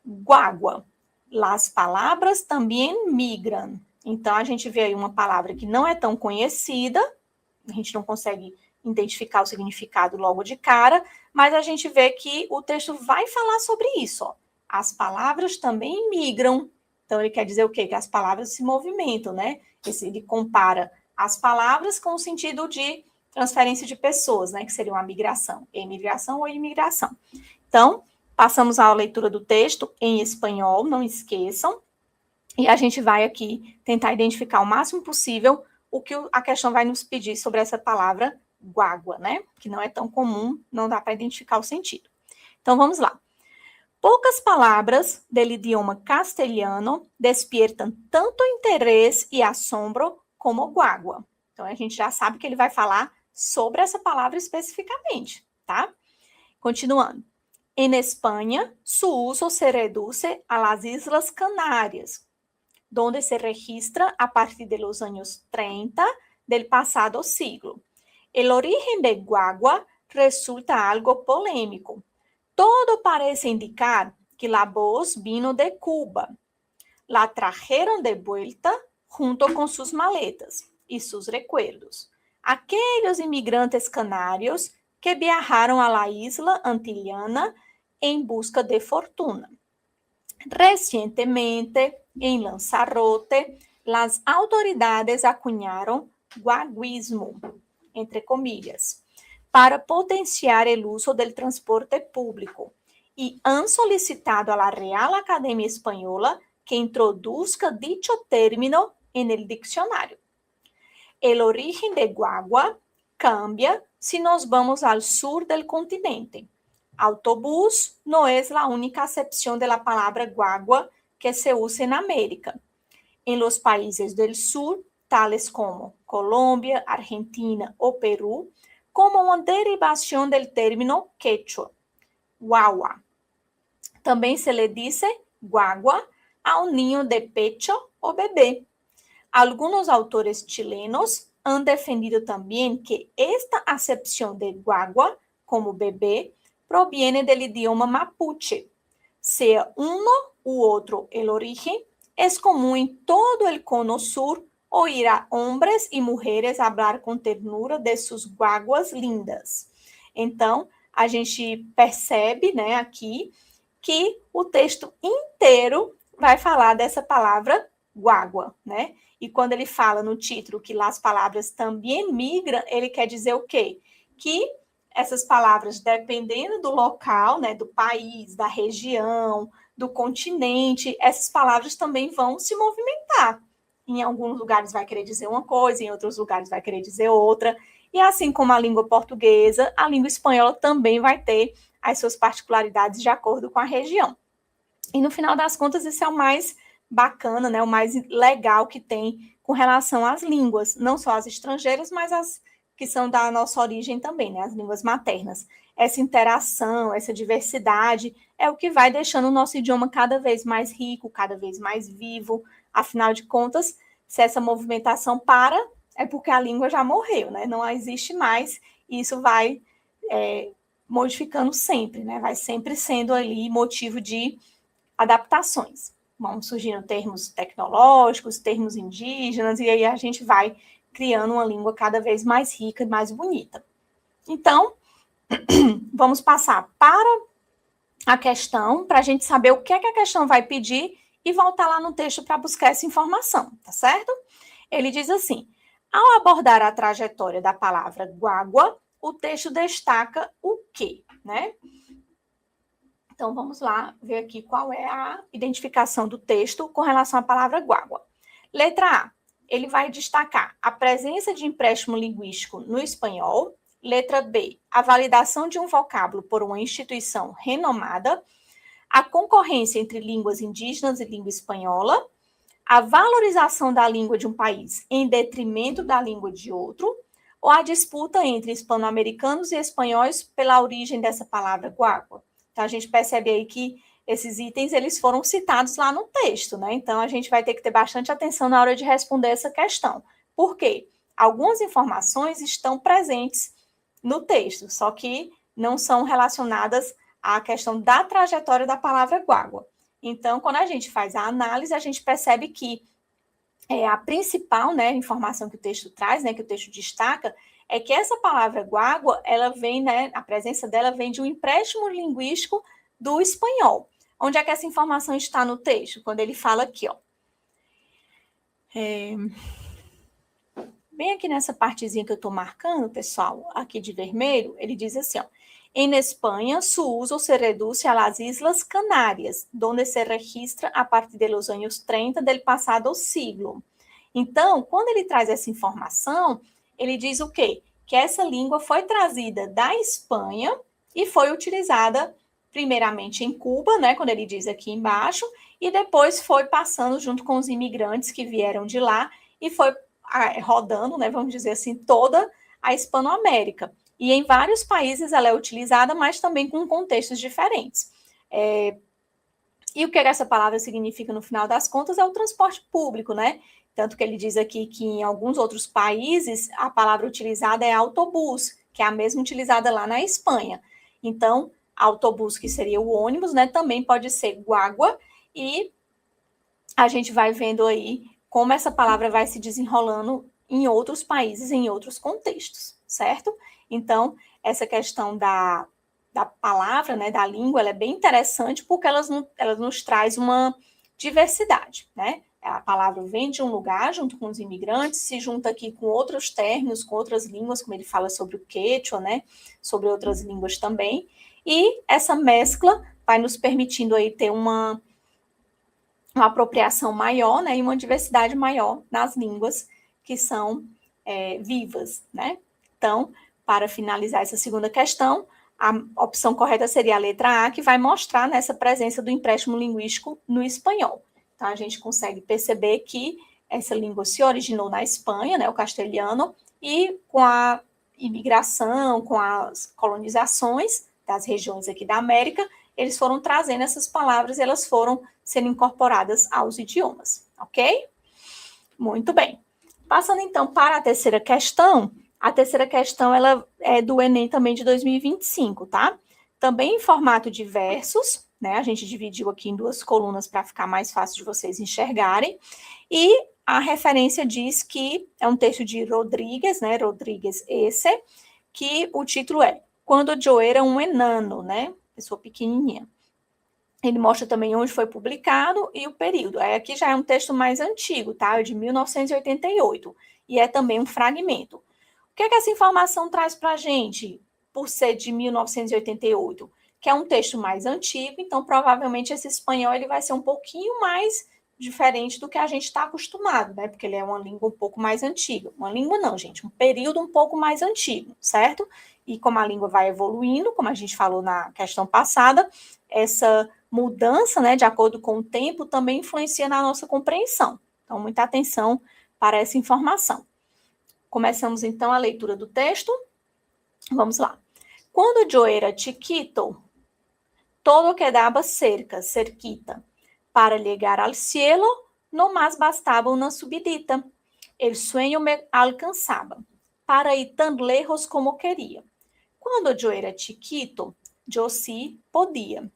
Guagua, las palavras também migram. Então, a gente vê aí uma palavra que não é tão conhecida, a gente não consegue identificar o significado logo de cara, mas a gente vê que o texto vai falar sobre isso, ó. As palavras também migram. Então, ele quer dizer o quê? Que as palavras se movimentam, né? Ele compara as palavras com o sentido de transferência de pessoas, né? Que seria uma migração, emigração ou imigração. Então, passamos à leitura do texto em espanhol, não esqueçam. E a gente vai aqui tentar identificar o máximo possível o que a questão vai nos pedir sobre essa palavra guagua, né? Que não é tão comum, não dá para identificar o sentido. Então, vamos lá. Poucas palavras del idioma castelhano despiertam tanto interesse e assombro como guagua. Então, a gente já sabe que ele vai falar sobre essa palavra especificamente, tá? Continuando. En España, su uso se reduce a las Islas Canarias, donde se registra a partir de los años 30 del pasado siglo. El origen de guagua resulta algo polémico. Todo parece indicar que la voz vino de Cuba. La trajeron de vuelta junto con sus maletas y sus recuerdos. Aquellos inmigrantes canarios que viajaron a la isla antillana en busca de fortuna. Recientemente, en Lanzarote, las autoridades acuñaron guaguismo, entre comillas, para potenciar el uso del transporte público y han solicitado a la Real Academia Española que introduzca dicho término en el diccionario. El origen de guagua cambia si nos vamos al sur del continente. Autobús no es la única acepción de la palabra guagua que se usa en América. En los países del sur, tales como Colombia, Argentina o Perú, como uma derivação do término quechua, guagua. Também se le dice guagua a un niño de pecho o bebé. Algunos autores chilenos han defendido también que esta acepción de guagua como bebé proviene del idioma mapuche. Sea uno u otro el origen, es común en todo el cono sur oír a hombres e mulheres falar com ternura de suas guaguas lindas. Então, a gente percebe, né, aqui, que o texto inteiro vai falar dessa palavra guagua, né? E quando ele fala no título que as palavras também migram, ele quer dizer o quê? Que essas palavras, dependendo do local, né, do país, da região, do continente, essas palavras também vão se movimentar. Em alguns lugares vai querer dizer uma coisa, em outros lugares vai querer dizer outra. E assim como a língua portuguesa, a língua espanhola também vai ter as suas particularidades de acordo com a região. E no final das contas, isso é o mais bacana, né, o mais legal que tem com relação às línguas, não só as estrangeiras, mas as que são da nossa origem também, né, as línguas maternas. Essa interação, essa diversidade é o que vai deixando o nosso idioma cada vez mais rico, cada vez mais vivo. Afinal de contas, se essa movimentação para, é porque a língua já morreu, né? Não existe mais, e isso vai modificando sempre, né? Vai sempre sendo ali motivo de adaptações. Vão surgindo termos tecnológicos, termos indígenas, e aí a gente vai criando uma língua cada vez mais rica e mais bonita. Então, vamos passar para a questão, para a gente saber o que é que a questão vai pedir e voltar lá no texto para buscar essa informação, tá certo? Ele diz assim: ao abordar a trajetória da palavra guagua, o texto destaca o quê, né? Então, vamos lá ver aqui qual é a identificação do texto com relação à palavra guagua. Letra A, ele vai destacar a presença de empréstimo linguístico no espanhol. Letra B, a validação de um vocábulo por uma instituição renomada, a concorrência entre línguas indígenas e língua espanhola, a valorização da língua de um país em detrimento da língua de outro, ou a disputa entre hispano-americanos e espanhóis pela origem dessa palavra guagua. Então, a gente percebe aí que esses itens eles foram citados lá no texto, né? Então, a gente vai ter que ter bastante atenção na hora de responder essa questão. Por quê? Algumas informações estão presentes no texto, só que não são relacionadas à questão da trajetória da palavra guagua. Então, quando a gente faz a análise, a gente percebe que a principal, né, informação que o texto traz, né, que o texto destaca, é que essa palavra guagua, ela vem, né, a presença dela vem de um empréstimo linguístico do espanhol. Onde é que essa informação está no texto? Quando ele fala aqui, ó. Bem aqui nessa partezinha que eu estou marcando, pessoal, aqui de vermelho, ele diz assim, ó. En España, su uso se reduce a las Islas Canarias, donde se registra a partir de los años 30 del pasado siglo. Então, quando ele traz essa informação, ele diz o quê? Que essa língua foi trazida da Espanha e foi utilizada primeiramente em Cuba, né, quando ele diz aqui embaixo, e depois foi passando junto com os imigrantes que vieram de lá e foi rodando, né, vamos dizer assim, toda a Hispanoamérica. E em vários países ela é utilizada, mas também com contextos diferentes. E o que essa palavra significa no final das contas é o transporte público, né? Tanto que ele diz aqui que em alguns outros países a palavra utilizada é autobus, que é a mesma utilizada lá na Espanha. Então, autobus, que seria o ônibus, né? Também pode ser guagua, e a gente vai vendo aí como essa palavra vai se desenrolando em outros países, em outros contextos, certo? Então, essa questão da palavra, né, da língua, ela é bem interessante porque ela nos traz uma diversidade, né? A palavra vem de um lugar junto com os imigrantes, se junta aqui com outros termos, com outras línguas, como ele fala sobre o quechua, né? Sobre outras línguas também. E essa mescla vai nos permitindo aí ter uma apropriação maior, né? E uma diversidade maior nas línguas que são vivas, né? Então, para finalizar essa segunda questão, a opção correta seria a letra A, que vai mostrar nessa presença do empréstimo linguístico no espanhol. Então, a gente consegue perceber que essa língua se originou na Espanha, né, o castelhano, e com a imigração, com as colonizações das regiões aqui da América, eles foram trazendo essas palavras e elas foram sendo incorporadas aos idiomas, ok? Muito bem. Passando, então, para a terceira questão ela é do Enem também de 2025, tá? Também em formato de versos, né? A gente dividiu aqui em duas colunas para ficar mais fácil de vocês enxergarem. E a referência diz que é um texto de Rodrigues, né? Rodrigues esse, que o título é Quando eu era um enano, né? Pessoa pequenininha. Ele mostra também onde foi publicado e o período. Aí aqui já é um texto mais antigo, tá? É de 1988. E é também um fragmento. O que é que essa informação traz para a gente, por ser de 1988? Que é um texto mais antigo, então provavelmente esse espanhol ele vai ser um pouquinho mais diferente do que a gente está acostumado, né? Porque ele é uma língua um pouco mais antiga. Uma língua não, gente, um período um pouco mais antigo, certo? E como a língua vai evoluindo, como a gente falou na questão passada, essa mudança, né, de acordo com o tempo, também influencia na nossa compreensão. Então, muita atenção para essa informação. Começamos, então, a leitura do texto. Vamos lá. Quando eu era chiquito, todo quedaba cerquita. Para llegar al cielo, no más bastaba una subidita. El sueño me alcanzaba para ir tan lejos como quería. Quando eu era chiquito, eu sí podia.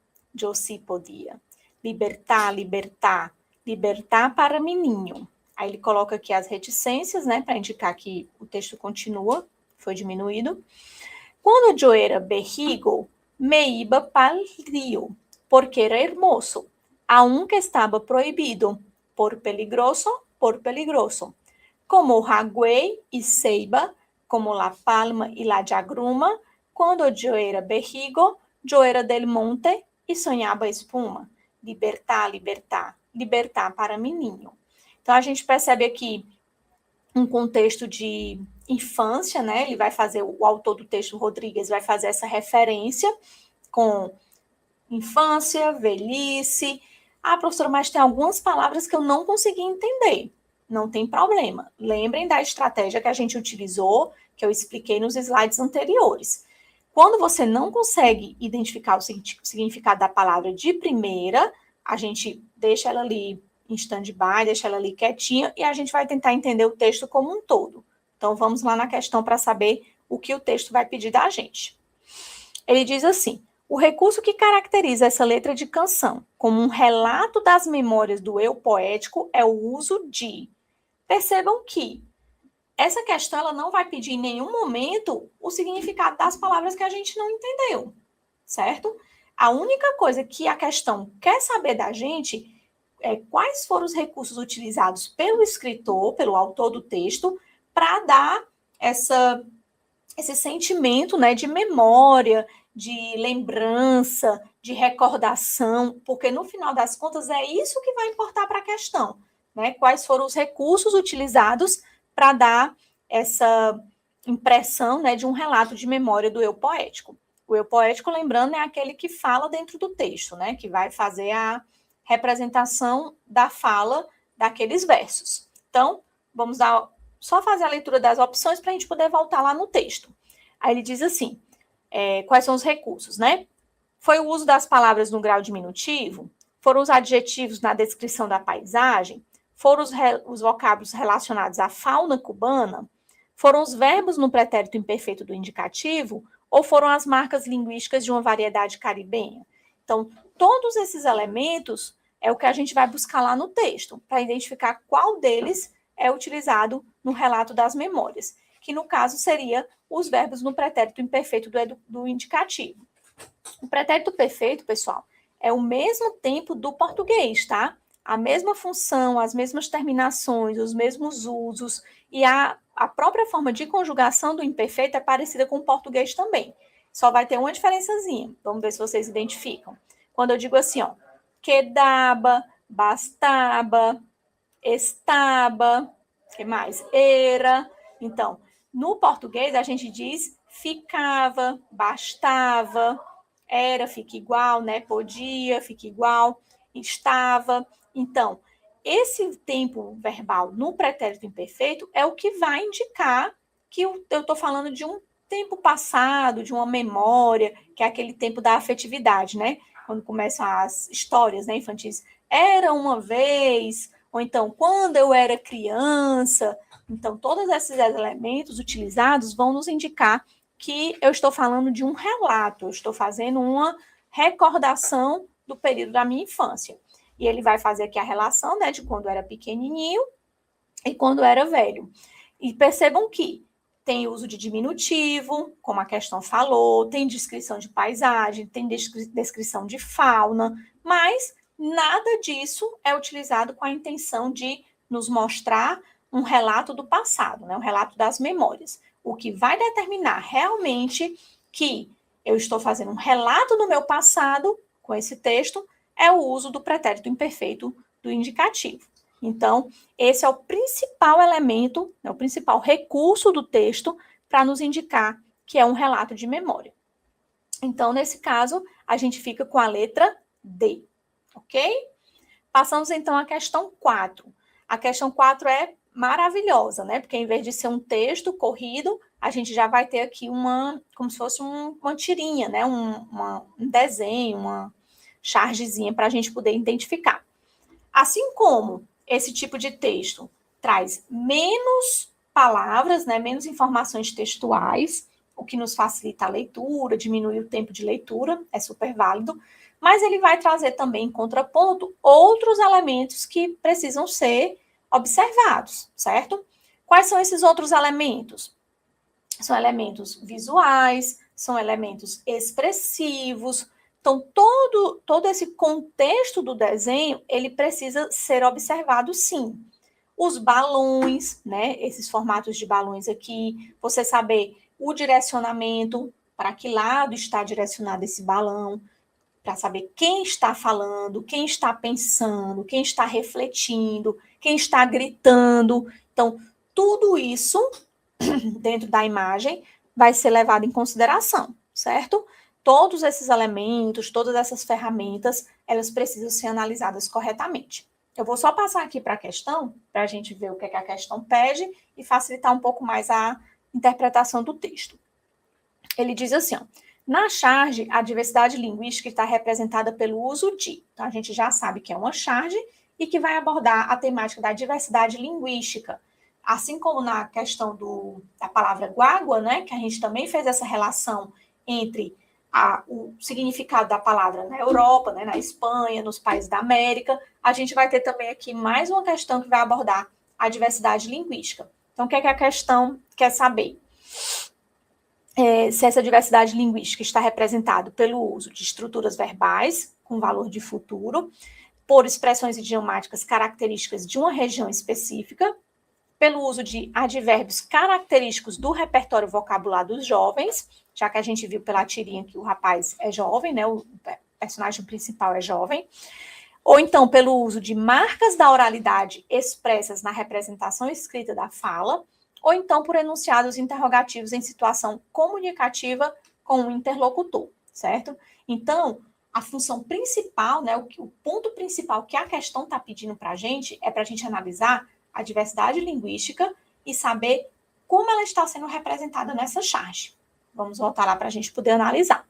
Libertar, libertar, libertar para menino. Aí ele coloca aqui as reticências, né, para indicar que o texto continua, foi diminuído. Quando eu era berrigo, me iba para el río, porque era hermoso, aunque estaba prohibido, por peligroso, como jagüey y ceiba, como la palma y la jagruma. Quando eu era berrigo, eu era del monte e sonhava espuma. Libertar, libertar, libertar para menino. Então, a gente percebe aqui um contexto de infância, né? Ele vai fazer, o autor do texto, Rodrigues, vai fazer essa referência com infância, velhice. Ah, professora, mas tem algumas palavras que eu não consegui entender. Não tem problema. Lembrem da estratégia que a gente utilizou, que eu expliquei nos slides anteriores. Quando você não consegue identificar o significado da palavra de primeira, a gente deixa ela ali em stand-by, deixa ela ali quietinha e a gente vai tentar entender o texto como um todo. Então, vamos lá na questão para saber o que o texto vai pedir da gente. Ele diz assim: o recurso que caracteriza essa letra de canção como um relato das memórias do eu poético é o uso de. Percebam que essa questão ela não vai pedir em nenhum momento o significado das palavras que a gente não entendeu, certo? A única coisa que a questão quer saber da gente é quais foram os recursos utilizados pelo escritor, pelo autor do texto, para dar esse sentimento, né, de memória, de lembrança, de recordação, porque no final das contas é isso que vai importar para a questão, né? Quais foram os recursos utilizados para dar essa impressão, né, de um relato de memória do eu poético. O eu poético, lembrando, é aquele que fala dentro do texto, né, que vai fazer a representação da fala daqueles versos. Então, vamos só fazer a leitura das opções para a gente poder voltar lá no texto. Aí ele diz assim, quais são os recursos, né? Foi o uso das palavras no grau diminutivo? Foram os adjetivos na descrição da paisagem? Foram os vocábulos relacionados à fauna cubana? Foram os verbos no pretérito imperfeito do indicativo? Ou foram as marcas linguísticas de uma variedade caribenha? Então, todos esses elementos é o que a gente vai buscar lá no texto, para identificar qual deles é utilizado no relato das memórias, que no caso seria os verbos no pretérito imperfeito do indicativo. O pretérito perfeito, pessoal, é o mesmo tempo do português, tá? A mesma função, as mesmas terminações, os mesmos usos, e a própria forma de conjugação do imperfeito é parecida com o português também. Só vai ter uma diferençazinha. Vamos ver se vocês identificam. Quando eu digo assim, ó, quedaba, bastaba, estaba, que mais? Era. Então, no português, a gente diz ficava, bastava, era, fica igual, né? Podia, fica igual, estava. Então, esse tempo verbal no pretérito imperfeito é o que vai indicar que eu estou falando de um tempo passado, de uma memória, que é aquele tempo da afetividade, né? Quando começam as histórias, né, infantis. Era uma vez, ou então, quando eu era criança. Então, todos esses elementos utilizados vão nos indicar que eu estou falando de um relato, eu estou fazendo uma recordação do período da minha infância. E ele vai fazer aqui a relação, né, de quando era pequenininho e quando era velho. E percebam que tem uso de diminutivo, como a questão falou, tem descrição de paisagem, tem descrição de fauna, mas nada disso é utilizado com a intenção de nos mostrar um relato do passado, né? Um relato das memórias. O que vai determinar realmente que eu estou fazendo um relato do meu passado com esse texto é o uso do pretérito imperfeito do indicativo. Então, esse é o principal elemento, é o principal recurso do texto para nos indicar que é um relato de memória. Então, nesse caso, a gente fica com a letra D, ok? Passamos, então, à questão 4. A questão 4 é maravilhosa, né? Porque, em vez de ser um texto corrido, a gente já vai ter aqui como se fosse uma tirinha, né? Um desenho, uma chargezinha para a gente poder identificar. Assim como esse tipo de texto traz menos palavras, né, menos informações textuais, o que nos facilita a leitura, diminui o tempo de leitura, é super válido, mas ele vai trazer também, em contraponto, outros elementos que precisam ser observados, certo? Quais são esses outros elementos? São elementos visuais, são elementos expressivos. Então, todo esse contexto do desenho, ele precisa ser observado, sim. Os balões, né? Esses formatos de balões aqui, você saber o direcionamento, para que lado está direcionado esse balão, para saber quem está falando, quem está pensando, quem está refletindo, quem está gritando. Então, tudo isso dentro da imagem vai ser levado em consideração, certo? Todos esses elementos, todas essas ferramentas, elas precisam ser analisadas corretamente. Eu vou só passar aqui para a questão, para a gente ver o que a questão pede e facilitar um pouco mais a interpretação do texto. Ele diz assim, ó, na charge, a diversidade linguística está representada pelo uso de. Então, a gente já sabe que é uma charge e que vai abordar a temática da diversidade linguística. Assim como na questão da palavra guagua, né, que a gente também fez essa relação entre o significado da palavra na Europa, né, na Espanha, nos países da América, a gente vai ter também aqui mais uma questão que vai abordar a diversidade linguística. Então, o que é que a questão quer saber? Se essa diversidade linguística está representada pelo uso de estruturas verbais com valor de futuro, por expressões idiomáticas características de uma região específica, pelo uso de advérbios característicos do repertório vocabular dos jovens, já que a gente viu pela tirinha que o rapaz é jovem, né? O personagem principal é jovem, ou então pelo uso de marcas da oralidade expressas na representação escrita da fala, ou então por enunciados interrogativos em situação comunicativa com o interlocutor, certo? Então, a função principal, né, o ponto principal que a questão está pedindo para a gente é para a gente analisar a diversidade linguística e saber como ela está sendo representada nessa charge. Vamos voltar lá para a gente poder analisar.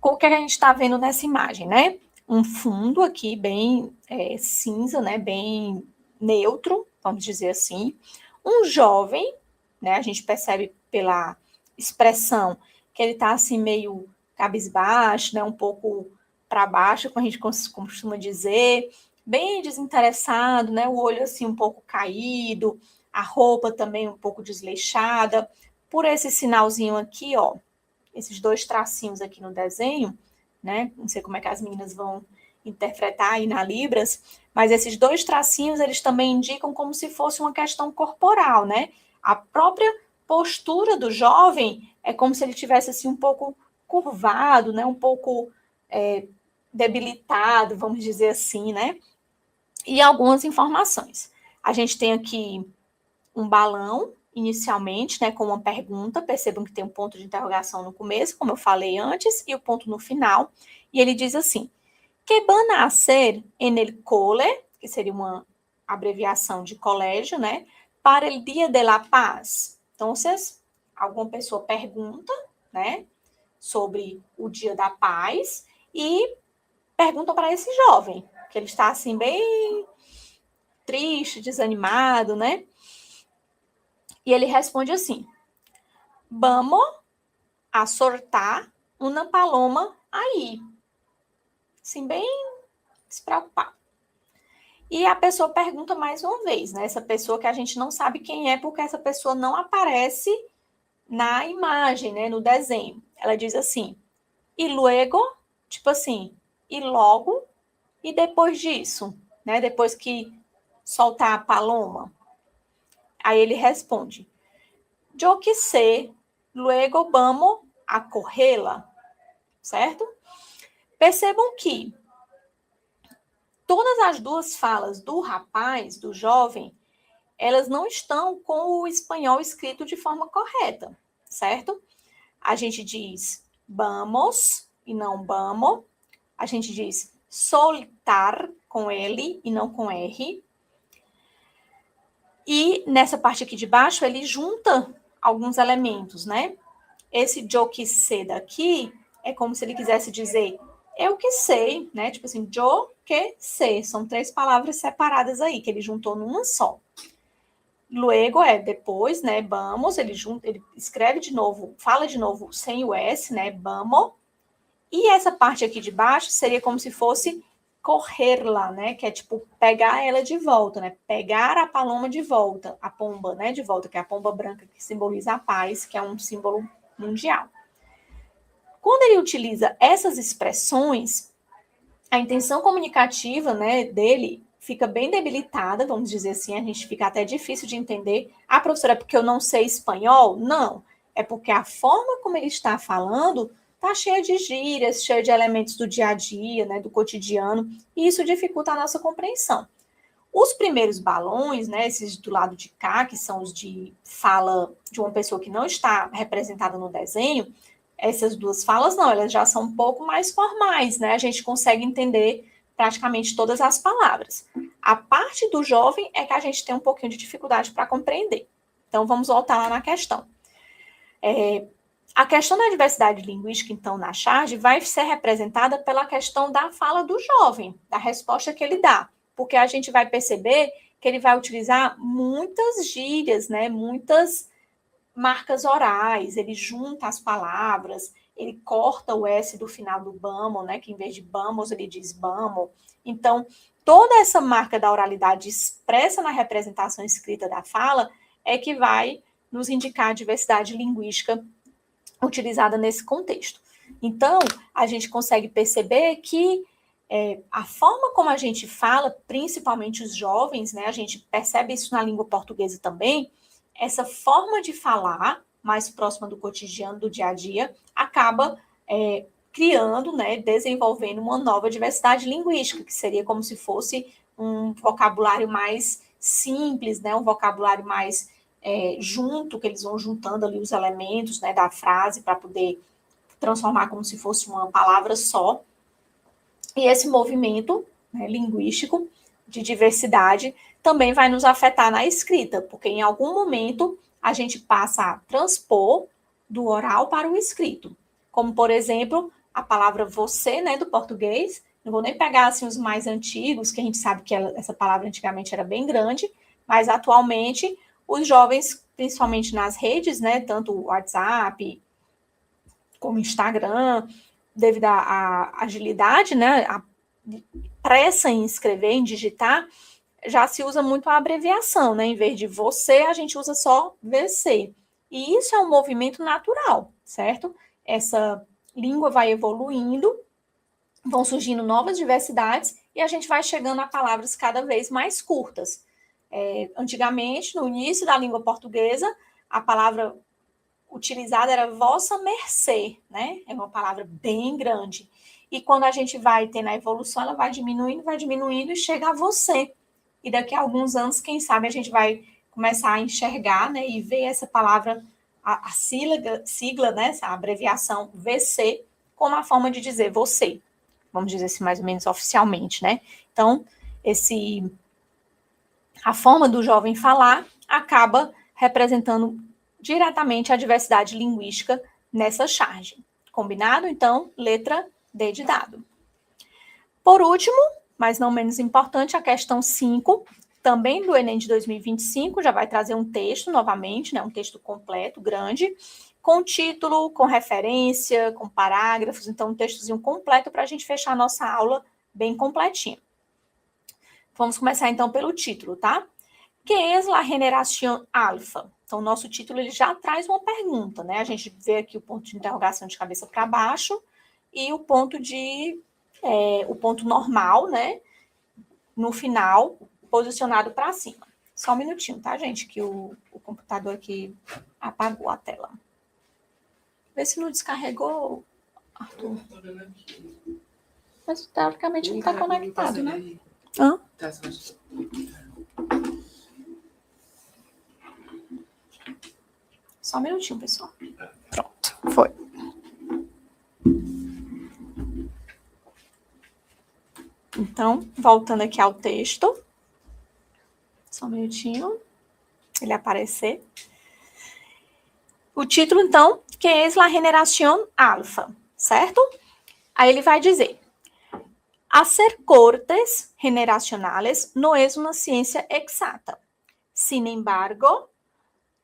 O que a gente está vendo nessa imagem, né? Um fundo aqui bem cinza, né? Bem neutro, vamos dizer assim. Um jovem, né? A gente percebe pela expressão que ele está assim meio cabisbaixo, né? Um pouco para baixo, como a gente costuma dizer, bem desinteressado, né? O olho assim um pouco caído, a roupa também um pouco desleixada. Por esse sinalzinho aqui, ó, esses dois tracinhos aqui no desenho, né? Não sei como é que as meninas vão interpretar aí na Libras, mas esses dois tracinhos, eles também indicam como se fosse uma questão corporal, né? A própria postura do jovem é como se ele tivesse assim um pouco curvado, né? Um pouco debilitado, vamos dizer assim, né? E algumas informações. A gente tem aqui um balão, inicialmente, né, com uma pergunta. Percebam que tem um ponto de interrogação no começo, como eu falei antes, e o ponto no final. E ele diz assim: que van a hacer en el cole, que seria uma abreviação de colégio, né, para el Dia de la Paz. Então, alguma pessoa pergunta, né, sobre o Dia da Paz e pergunta para esse jovem, que ele está assim bem triste, desanimado, né? E ele responde assim: vamos a soltar uma paloma aí. Assim, bem despreocupado. E a pessoa pergunta mais uma vez, né? Essa pessoa que a gente não sabe quem é, porque essa pessoa não aparece na imagem, né? No desenho. Ela diz assim: e luego, tipo assim, e logo, e depois disso, né? Depois que soltar a paloma. Aí ele responde: yo que sé, luego vamos a corrê-la, certo? Percebam que todas as duas falas do rapaz, do jovem, elas não estão com o espanhol escrito de forma correta, certo? A gente diz vamos e não vamos. A gente diz soltar com L e não com R. E nessa parte aqui de baixo, ele junta alguns elementos, né? Esse yo que sei daqui é como se ele quisesse dizer eu que sei, né? Tipo assim, yo que sei. São três palavras separadas aí, que ele juntou numa só. Luego é depois, né? Vamos, ele escreve de novo, fala de novo sem o S, né? Vamos. E essa parte aqui de baixo seria como se fosse correr lá, né? Que é tipo pegar ela de volta, né? Pegar a paloma de volta, a pomba, né? De volta, que é a pomba branca que simboliza a paz, que é um símbolo mundial. Quando ele utiliza essas expressões, a intenção comunicativa, né, dele fica bem debilitada, vamos dizer assim, a gente fica até difícil de entender. Ah, professora, é porque eu não sei espanhol? Não, é porque a forma como ele está falando está cheia de gírias, cheia de elementos do dia a dia, né, do cotidiano, e isso dificulta a nossa compreensão. Os primeiros balões, né, esses do lado de cá, que são os de fala de uma pessoa que não está representada no desenho, essas duas falas não, elas já são um pouco mais formais, né? A gente consegue entender praticamente todas as palavras. A parte do jovem é que a gente tem um pouquinho de dificuldade para compreender. Então, vamos voltar lá na questão. A questão da diversidade linguística, então, na charge, vai ser representada pela questão da fala do jovem, da resposta que ele dá. Porque a gente vai perceber que ele vai utilizar muitas gírias, né? Muitas marcas orais, ele junta as palavras, ele corta o S do final do bamo, né, que em vez de bamos ele diz bamo. Então, toda essa marca da oralidade expressa na representação escrita da fala é que vai nos indicar a diversidade linguística utilizada nesse contexto. Então, a gente consegue perceber que a forma como a gente fala, principalmente os jovens, né, a gente percebe isso na língua portuguesa também, essa forma de falar, mais próxima do cotidiano, do dia a dia, acaba criando, né, desenvolvendo uma nova diversidade linguística, que seria como se fosse um vocabulário mais simples, né, um vocabulário mais junto, que eles vão juntando ali os elementos, né, da frase para poder transformar como se fosse uma palavra só. E esse movimento, né, linguístico de diversidade também vai nos afetar na escrita, porque em algum momento a gente passa a transpor do oral para o escrito. Como, por exemplo, a palavra você, né, do português. Não vou nem pegar assim, os mais antigos, que a gente sabe que essa palavra antigamente era bem grande, mas atualmente os jovens, principalmente nas redes, né, tanto o WhatsApp como Instagram, devido à agilidade, né, a pressa em escrever, em digitar, já se usa muito a abreviação, né? Em vez de você, a gente usa só VC. E isso é um movimento natural, certo? Essa língua vai evoluindo, vão surgindo novas diversidades e a gente vai chegando a palavras cada vez mais curtas. Antigamente, no início da língua portuguesa, a palavra utilizada era vossa mercê, né? É uma palavra bem grande. E quando a gente vai ter na evolução, ela vai diminuindo e chega a você. E daqui a alguns anos, quem sabe, a gente vai começar a enxergar, né, e ver essa palavra, a sigla, né, essa abreviação VC, como a forma de dizer você. Vamos dizer assim, mais ou menos oficialmente, né? Então, a forma do jovem falar acaba representando diretamente a diversidade linguística nessa charge. Combinado? Então, letra D de dado. Por último, mas não menos importante, a questão 5, também do Enem de 2025, já vai trazer um texto novamente, né, um texto completo, grande, com título, com referência, com parágrafos, então um textozinho completo para a gente fechar a nossa aula bem completinha. Vamos começar então pelo título, tá? Que é a generação alfa? Então, o nosso título ele já traz uma pergunta, né? A gente vê aqui o ponto de interrogação de cabeça para baixo e o ponto o ponto normal, né? No final, posicionado para cima. Só um minutinho, tá, gente? Que o computador aqui apagou a tela. Vê se não descarregou, Arthur. Mas, teoricamente, não está conectado, né? Hã? Só um minutinho, pessoal. Pronto, foi. Então, voltando aqui ao texto. Só um minutinho. Ele aparecer. O título, então, que é a generação alfa, certo? Aí ele vai dizer: hacer cortes generacionales no es una ciencia exacta. Sin embargo,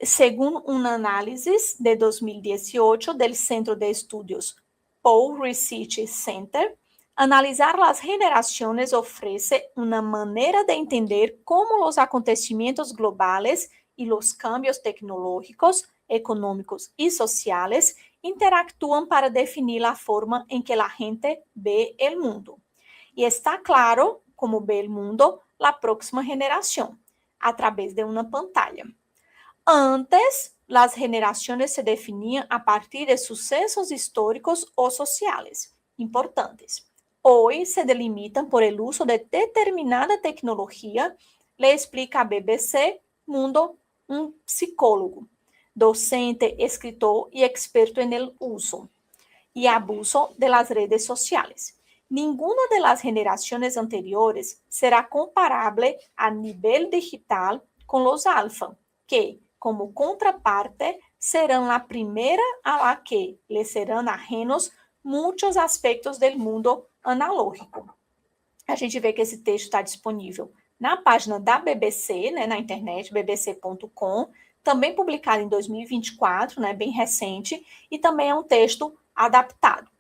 según un análisis de 2018 del Centro de Estudios Pew Research Center, analizar las generaciones ofrece una manera de entender cómo los acontecimientos globales y los cambios tecnológicos, económicos y sociales interactúan para definir la forma en que la gente ve el mundo. Y está claro cómo ve el mundo la próxima generación, a través de una pantalla. Antes, las generaciones se definían a partir de sucesos históricos o sociales importantes. Hoy se delimitan por el uso de determinada tecnología, le explica a BBC Mundo un psicólogo, docente, escritor y experto en el uso y abuso de las redes sociales. Ninguna de las generaciones anteriores será comparable a nivel digital con los alfa, que, como contraparte, serão a primeira a la que les serão ajenos muitos aspectos do mundo analógico. A gente vê que esse texto está disponível na página da BBC, né, na internet, bbc.com, também publicado em 2024, né, bem recente, e também é um texto adaptado.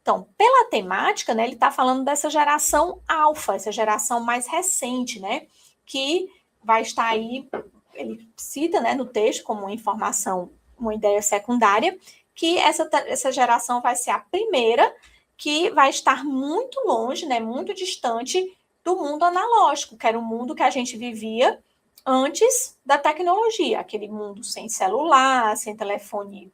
Então, pela temática, né, ele está falando dessa geração alfa, essa geração mais recente, né, que vai estar aí, ele cita, né, no texto como uma informação, uma ideia secundária, que essa geração vai ser a primeira que vai estar muito longe, né, muito distante do mundo analógico, que era o mundo que a gente vivia antes da tecnologia, aquele mundo sem celular, sem telefone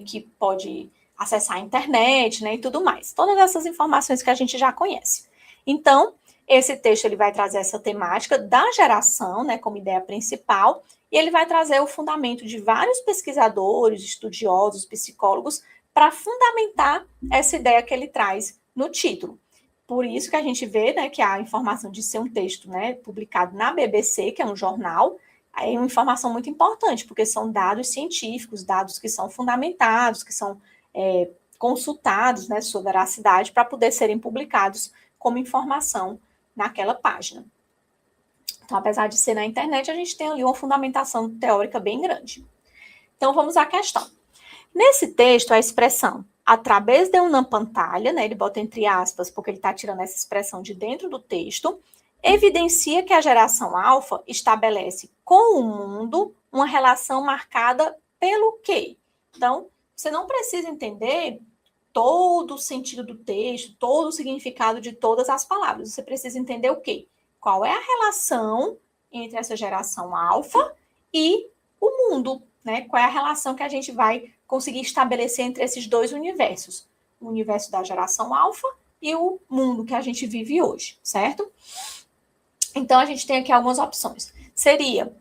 que pode acessar a internet, né, e tudo mais. Todas essas informações que a gente já conhece. Então, esse texto ele vai trazer essa temática da geração, né, como ideia principal, e ele vai trazer o fundamento de vários pesquisadores, estudiosos, psicólogos, para fundamentar essa ideia que ele traz no título. Por isso que a gente vê, né, que a informação de ser um texto, né, publicado na BBC, que é um jornal, é uma informação muito importante, porque são dados científicos, dados que são fundamentados, que são consultados, né, sua veracidade, para poder serem publicados como informação naquela página. Então, apesar de ser na internet, a gente tem ali uma fundamentação teórica bem grande. Então, vamos à questão. Nesse texto, a expressão através de uma pantalha, né, ele bota entre aspas, porque ele está tirando essa expressão de dentro do texto, evidencia que a geração alfa estabelece com o mundo uma relação marcada pelo quê? Então, você não precisa entender todo o sentido do texto, todo o significado de todas as palavras. Você precisa entender o quê? Qual é a relação entre essa geração alfa e o mundo, né? Qual é a relação que a gente vai conseguir estabelecer entre esses dois universos? O universo da geração alfa e o mundo que a gente vive hoje, certo? Então, a gente tem aqui algumas opções. Seria,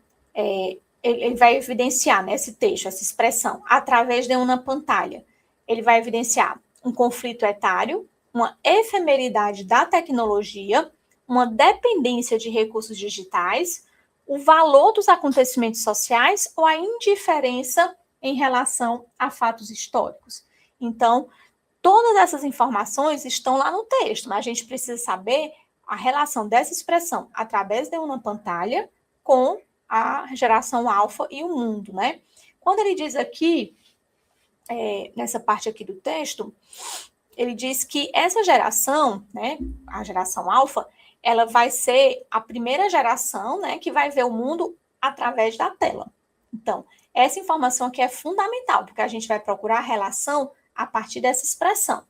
ele vai evidenciar nesse texto, essa expressão, através de uma pantalha. Ele vai evidenciar um conflito etário, uma efemeridade da tecnologia, uma dependência de recursos digitais, o valor dos acontecimentos sociais ou a indiferença em relação a fatos históricos. Então, todas essas informações estão lá no texto, mas a gente precisa saber a relação dessa expressão através de uma pantalha com a geração alfa e o mundo, né? Quando ele diz aqui, nessa parte aqui do texto, ele diz que essa geração, né, a geração alfa, ela vai ser a primeira geração, né, que vai ver o mundo através da tela. Então, essa informação aqui é fundamental, porque a gente vai procurar a relação a partir dessa expressão.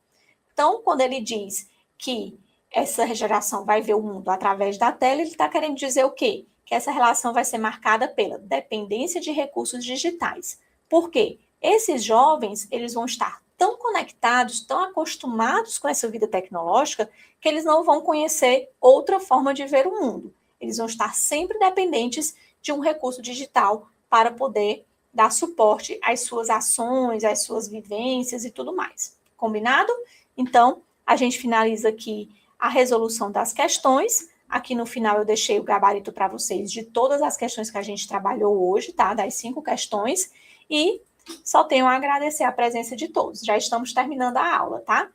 Então, quando ele diz que essa geração vai ver o mundo através da tela, ele está querendo dizer o quê? Que essa relação vai ser marcada pela dependência de recursos digitais. Por quê? Esses jovens, eles vão estar tão conectados, tão acostumados com essa vida tecnológica, que eles não vão conhecer outra forma de ver o mundo. Eles vão estar sempre dependentes de um recurso digital para poder dar suporte às suas ações, às suas vivências e tudo mais. Combinado? Então, a gente finaliza aqui a resolução das questões. Aqui no final eu deixei o gabarito para vocês de todas as questões que a gente trabalhou hoje, tá? Das 5 questões. E só tenho a agradecer a presença de todos. Já estamos terminando a aula, tá?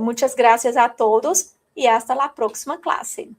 Muitas graças a todos e hasta a próxima classe.